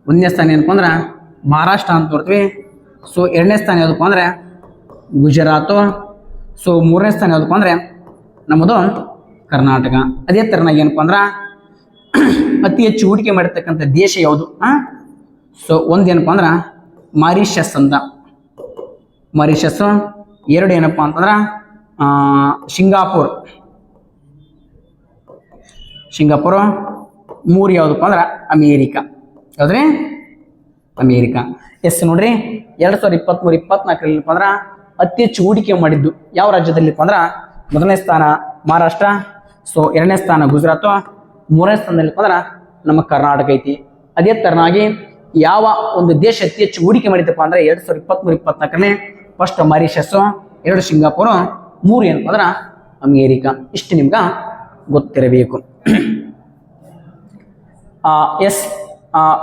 1ನೇ ಸ್ಥಾನ ಏನಪ್ಪ ಅಂದ್ರ ಮಹಾರಾಷ್ಟ್ರ ಅಂತ ನೋಡ್ತೀವಿ. ಸೊ 2ನೇ ಸ್ಥಾನ ಯಾವ್ದಪ್ಪ ಅಂದ್ರೆ ಗುಜರಾತ್. ಸೊ 3ನೇ ಸ್ಥಾನ ಯಾವ್ದಪ್ಪ ಅಂದ್ರೆ ನಮ್ಮದು ಕರ್ನಾಟಕ. ಅದೇ ತರನಾಗಿ ಏನಪ್ಪ ಅಂದ್ರ ಅತಿ ಹೆಚ್ಚು ಹೂಡಿಕೆ ಮಾಡಿರ್ತಕ್ಕಂಥ ದೇಶ ಯಾವುದು? ಸೊ ಒಂದೇನಪ್ಪ ಅಂದ್ರ ಮಾರಿಷಸ್ ಅಂತ. ಮಾರಿಷಸ್. 2 ಏನಪ್ಪ ಅಂತಂದ್ರ ಸಿಂಗಾಪುರ್. 3 ಯಾವ್ದಪ್ಪ ಅಂದ್ರ ಅಮೇರಿಕಾ. ಯಾವ್ದ್ರಿ? ಅಮೇರಿಕಾ. ಎಸ್ ನೋಡ್ರಿ, 2023-24 ಏನಪ್ಪ ಅಂದ್ರ ಅತಿ ಹೆಚ್ಚು ಹೂಡಿಕೆ ಮಾಡಿದ್ದು ಯಾವ ರಾಜ್ಯದಲ್ಲಿ ಅಂದ್ರ 1ನೇ ಸ್ಥಾನ ಮಹಾರಾಷ್ಟ್ರ. ಸೊ 2ನೇ ಸ್ಥಾನ ಗುಜರಾತ್. 3ನೇ ಸ್ಥಾನದಲ್ಲಿ ಅಂದ್ರ ನಮ್ಮ ಕರ್ನಾಟಕ ಐತಿ. ಅದೇ ತರನಾಗಿ ಯಾವ ಒಂದು ದೇಶ ಅತಿ ಹೆಚ್ಚು ಹೂಡಿಕೆ ಮಾಡಿದಪ್ಪ ಅಂದ್ರೆ 2023-24 ಫಸ್ಟ್ ಮಾರಿಷಸ್, 2 ಸಿಂಗಾಪುರ್, 3 ಏನಪ್ಪ ಅಂದ್ರ ಅಮೇರಿಕಾ. ಇಷ್ಟು ನಿಮ್ಗ ಗೊತ್ತಿರಬೇಕು. ಎಸ್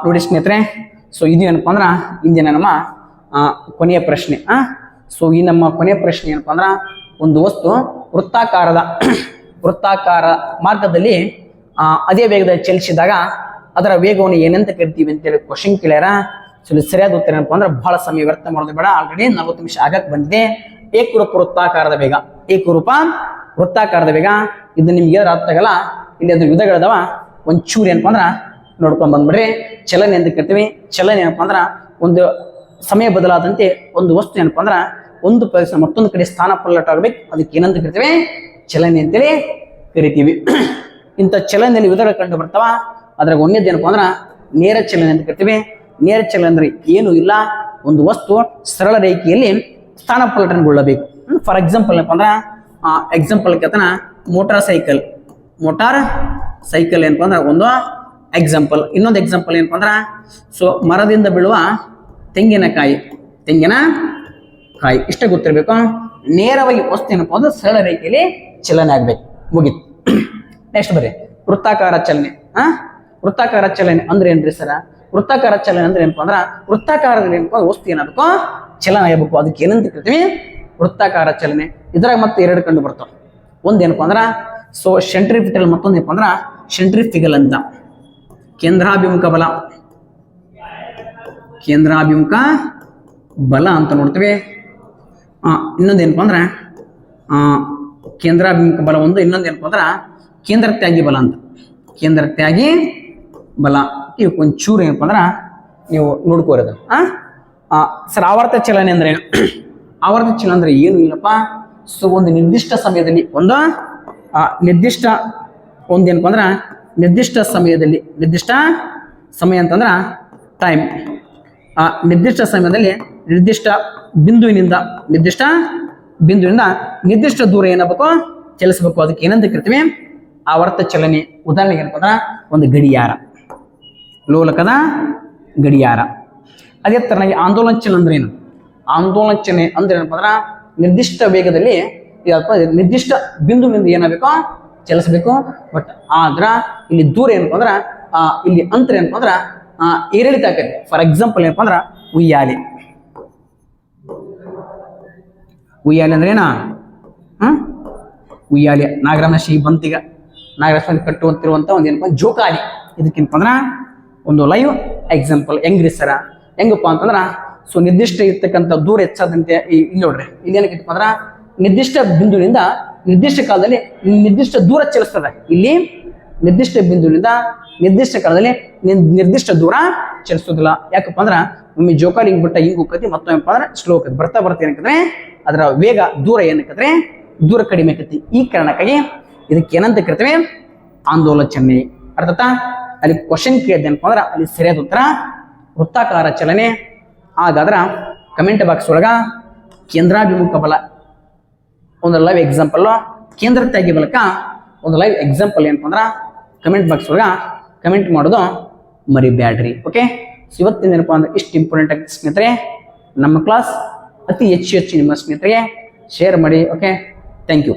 ನೋಡಿ ಸ್ನೇಹಿತರೆ, ಸೊ ಇದು ಏನಪ್ಪ ಅಂದ್ರ ಇಂದಿನ ನಮ್ಮ ಕೊನೆಯ ಪ್ರಶ್ನೆ. ಸೊ ಈ ನಮ್ಮ ಕೊನೆಯ ಪ್ರಶ್ನೆ ಏನಪ್ಪ ಅಂದ್ರ ಒಂದು ವಸ್ತು ವೃತ್ತಾಕಾರ ಮಾರ್ಗದಲ್ಲಿ ಅದೇ ವೇಗದಲ್ಲಿ ಚಲಿಸಿದಾಗ ಅದರ ವೇಗವನ್ನು ಏನಂತ ಕರಿತೀವಿ ಅಂತೇಳಿ ಕ್ವಶನ್ ಕೇಳ್ಯಾರ. ಸೊ ಸರಿಯಾದ ಉತ್ತರ ಏನಪ್ಪ ಅಂದ್ರೆ ಬಹಳ ಸಮಯ ವ್ಯರ್ಥ ಮಾಡೋದು ಬೇಡ. ಆಲ್ರೆಡಿ 40 ನಿಮಿಷ ಆಗಕ್ಕೆ ಬಂದಿದೆ. ಏಕರೂಪ ವೃತ್ತಾಕಾರದ ವೇಗ. ಏಕರೂಪ ವೃತ್ತಾಕಾರದ ವೇಗ ಇದು ನಿಮ್ಗೆ ಅರ್ಥ ಆಗಲ್ಲ. ಇಲ್ಲಿ ಅದು ವಿಧಗಳದಾವ. ಒಂಚೂರು ಏನಪ್ಪ ಅಂದ್ರ ನೋಡ್ಕೊಂಡ್ ಬಂದ್ಬಿಡ್ರಿ. ಚಲನೆ ಅಂತ ಕರಿತೀವಿ. ಚಲನೆ ಏನಪ್ಪ ಅಂದ್ರ ಒಂದು ಸಮಯ ಬದಲಾದಂತೆ ಒಂದು ವಸ್ತು ಏನಪ್ಪ ಅಂದ್ರ ಒಂದು ಪ್ರದೇಶ ಮತ್ತೊಂದು ಕಡೆ ಸ್ಥಾನ ಪಲ್ಲಟ ಆಗ್ಬೇಕು. ಅದಕ್ಕೆ ಏನಂತ ಕರಿತೀವಿ? ಚಲನೆ ಅಂತೇಳಿ ಕರಿತೀವಿ. ಇಂಥ ಚಲನೆಯಲ್ಲಿ ವಿಧಗಳು ಕಂಡು ಬರ್ತಾವ. ಅದ್ರಾಗ ಒಂದೇದು ಏನಪ್ಪ ಅಂದ್ರ ನೇರ ಚಲನೆ ಅಂತ ಕರಿತೀವಿ. ನೇರ ಚಲನೆ ಅಂದ್ರೆ ಏನು ಇಲ್ಲ, ಒಂದು ವಸ್ತು ಸರಳ ರೇಖೆಯಲ್ಲಿ ಸ್ಥಾನ ಪಲ್ಲಟನಗೊಳ್ಳಬೇಕು. ಫಾರ್ ಎಕ್ಸಾಂಪಲ್ ಏನಪ್ಪ ಅಂದ್ರ ಎಕ್ಸಾಂಪಲ್ ಕೇಳ್ತಾನ ಮೋಟಾರ್ ಸೈಕಲ್ ಏನಪ್ಪ ಅಂದ್ರ ಒಂದು ಎಕ್ಸಾಂಪಲ್. ಇನ್ನೊಂದು ಎಕ್ಸಾಂಪಲ್ ಏನಪ್ಪ ಅಂದ್ರ ಸೊ ಮರದಿಂದ ಬೀಳುವ ತೆಂಗಿನಕಾಯಿ. ಇಷ್ಟ ಗೊತ್ತಿರಬೇಕು. ನೇರವಾಗಿ ವಸ್ತು ಏನಪ್ಪ ಅಂದ್ರೆ ಸರಳ ರೇಖೆಯಲ್ಲಿ ಚಲನೆ ಆಗ್ಬೇಕು. ಮುಗಿತು. ನೆಕ್ಸ್ಟ್ ಬರ್ರಿ ವೃತ್ತಾಕಾರ ಚಲನೆ. ವೃತ್ತಾಕಾರ ಚಲನೆ ಅಂದ್ರೆ ಏನ್ರಿ ಸರ? ವೃತ್ತಾಕಾರ ಚಲನೆ ಅಂದ್ರೆ ಏನಪ್ಪ ಅಂದ್ರ ವೃತ್ತಾಕಾರದಲ್ಲಿ ಏನಪ್ಪ ವಸ್ತು ಏನಾಗಬೇಕು? ಚಲನ ಆಗಬೇಕು. ಅದಕ್ಕೆ ಏನಂತ ಕರಿತೀವಿ? ವೃತ್ತಾಕಾರ ಚಲನೆ. ಇದ್ರಾಗ ಮತ್ತೆ 2 ಕಂಡು ಬರ್ತಾವ. ಒಂದೇನಪ್ಪ ಅಂದ್ರ ಸೊ ಸೆಂಟ್ರಿಪಿಟಲ್, ಮತ್ತೊಂದು ಏನಪ್ಪ ಅಂದ್ರ ಸೆಂಟ್ರಿಫಿಗಲ್ ಅಂತ. ಕೇಂದ್ರಾಭಿಮುಖ ಬಲ ಅಂತ ನೋಡ್ತೀವಿ. ಇನ್ನೊಂದೇನಪ್ಪ ಅಂದ್ರ ಕೇಂದ್ರಾಭಿಮುಖ ಬಲ ಒಂದು. ಇನ್ನೊಂದೇನಪ್ಪ ಅಂದ್ರ ಕೇಂದ್ರತ್ಯಾಗಿ ಬಲ ಅಂತ. ಕೇಂದ್ರತ್ಯಾಗಿ ಬಲ ಇವಕ್ಕೆ ಒಂಚೂರು ಏನಪ್ಪ ಅಂದ್ರ ನೀವು ನೋಡ್ಕೋರದ. ಸರ್ ಆವರ್ತ ಚಲನೆ ಅಂದ್ರೆ ಏನು? ಆವರ್ತ ಚಲನೆ ಅಂದ್ರೆ ಏನು ಇಲ್ಲಪ್ಪ. ಸೊ ಒಂದು ನಿರ್ದಿಷ್ಟ ಸಮಯದಲ್ಲಿ ಒಂದು ನಿರ್ದಿಷ್ಟ ಒಂದೇನಪ್ಪ ಅಂದ್ರೆ ನಿರ್ದಿಷ್ಟ ಸಮಯದಲ್ಲಿ, ನಿರ್ದಿಷ್ಟ ಸಮಯ ಅಂತಂದ್ರೆ ಟೈಮ್, ಆ ನಿರ್ದಿಷ್ಟ ಸಮಯದಲ್ಲಿ ನಿರ್ದಿಷ್ಟ ಬಿಂದುವಿನಿಂದ ನಿರ್ದಿಷ್ಟ ದೂರ ಏನಾಗಬೇಕು, ಚಲಿಸಬೇಕು. ಅದಕ್ಕೆ ಏನಂತ ಕರಿತೀವಿ, ಆವರ್ತ ಚಲನೆ. ಉದಾಹರಣೆಗೆ ಏನಪ್ಪ ಅಂದ್ರೆ ಒಂದು ಗಡಿಯಾರ, ಲೋಲಕದ ಗಡಿಯಾರ. ಅದೇ ತರನಾಗಿ ಆಂದೋಲನ ಚಲನೆ ಅಂದ್ರೆ ಏನು? ಆಂದೋಲನ ಚಲನೆ ಅಂದ್ರೆ ಏನಪ್ಪ ಅಂದ್ರೆ ನಿರ್ದಿಷ್ಟ ವೇಗದಲ್ಲಿ ನಿರ್ದಿಷ್ಟ ಬಿಂದುವಿನಿಂದ ಏನಾಗಬೇಕು, ಚಲಿಸಬೇಕು. ಬಟ್ ಆದ್ರ ಇಲ್ಲಿ ದೂರ ಏನಪ್ಪ ಅಂದ್ರೆ ಇಲ್ಲಿ ಅಂತರ ಏನಪ್ಪ ಅಂದ್ರೆ ಏರಿಳಿತ ಆಕೈತಿ. ಫಾರ್ ಎಕ್ಸಾಂಪಲ್ ಏನಪ್ಪ ಅಂದ್ರೆ ಉಯ್ಯಾಲೆ ಅಂದ್ರೆ ಏನ? ಉಯ್ಯಾಲೆ ನಾಗರಾಮಶಿ ಬಂತಿಗ ನಾಗರಾಮಶಿ ಕಟ್ಟುವಂತಿರುವಂತ ಒಂದು ಏನಪ್ಪ ಜೋಕಾಲಿ. ಇದಕ್ಕೇನಪ್ಪ ಅಂದ್ರೆ ಒಂದು ಲೈವ್ ಎಕ್ಸಾಂಪಲ್. ಹೆಂಗ್ರಿ ಸರ? ಹೆಂಗಪ್ಪ ಅಂತಂದ್ರ ಸೊ ನಿರ್ದಿಷ್ಟ ಇರ್ತಕ್ಕಂಥ ದೂರ ಹೆಚ್ಚಾದಂತೆ ಇಲ್ಲಿ ನೋಡ್ರಿ, ಇಲ್ಲಿ ಏನಕ್ಕಿತ್ತಪ್ಪ ಅಂದ್ರ ನಿರ್ದಿಷ್ಟ ಬಿಂದುವಿನಿಂದ ನಿರ್ದಿಷ್ಟ ಕಾಲದಲ್ಲಿ ನಿರ್ದಿಷ್ಟ ದೂರ ಚಲಿಸ್ತದೆ. ಇಲ್ಲಿ ನಿರ್ದಿಷ್ಟ ಬಿಂದುವಿನಿಂದ ನಿರ್ದಿಷ್ಟ ಕಾಲದಲ್ಲಿ ನಿರ್ದಿಷ್ಟ ದೂರ ಚಲಿಸೋದಿಲ್ಲ. ಯಾಕಪ್ಪ ಅಂದ್ರ ಒಮ್ಮೆ ಜೋಕಾಲಿ ಹಿಂಗ್ ಬಿಟ್ಟ ಹಿಂಗ್ ಹೋಗ್ತೈತಿ, ಮತ್ತೊಮ್ಮೆ ಅಂದ್ರೆ ಸ್ಲೋ ಆಕತಿ. ಬರ್ತಾ ಏನಕ್ಕಂದ್ರೆ ಅದರ ವೇಗ ದೂರ ಏನಕ್ಕಂದ್ರೆ ದೂರ ಕಡಿಮೆ ಆಕತಿ. ಈ ಕಾರಣಕ್ಕಾಗಿ ಇದಕ್ಕೆ ಏನಂತ ಕರಿತೇವೆ, ಆಂದೋಲನ ಚಲನೆ. ಅರ್ಥಾತ್ ಅಲ್ಲಿ ಕ್ವಶನ್ ಕೇಳಿದೇನಪ್ಪ ಅಂದ್ರ ಅಲ್ಲಿ ಸರಿಯಾದ ಉತ್ತರ ವೃತ್ತಾಕಾರ ಚಲನೆ. ಹಾಗಾದ್ರ ಕಮೆಂಟ್ ಬಾಕ್ಸ್ ಒಳಗ ಕೇಂದ್ರಾಭಿಮುಖ ಬಲ ಒಂದು ಲೈವ್ ಎಕ್ಸಾಂಪಲ್, ಕೇಂದ್ರ ತ್ಯಾಗಿ ಬಲಕ ಒಂದು ಲೈವ್ ಎಕ್ಸಾಂಪಲ್ ಏನಪ್ಪ ಅಂದ್ರ ಕಮೆಂಟ್ ಬಾಕ್ಸ್ ಒಳಗ ಕಮೆಂಟ್ ಮಾಡೋದು ಮರಿಬ್ಯಾಡ್ರಿ. ಓಕೆ, ಇವತ್ತಿನ ಏನಪ್ಪ ಅಂದ್ರೆ ಇಷ್ಟು ಇಂಪಾರ್ಟೆಂಟ್ ಆಗಿ ಸ್ನೇಹಿತರೆ. ನಮ್ಮ ಕ್ಲಾಸ್ ಅತಿ ಹೆಚ್ಚು ನಿಮ್ಮ ಸ್ನೇಹಿತರಿಗೆ ಶೇರ್ ಮಾಡಿ. Okay, thank you.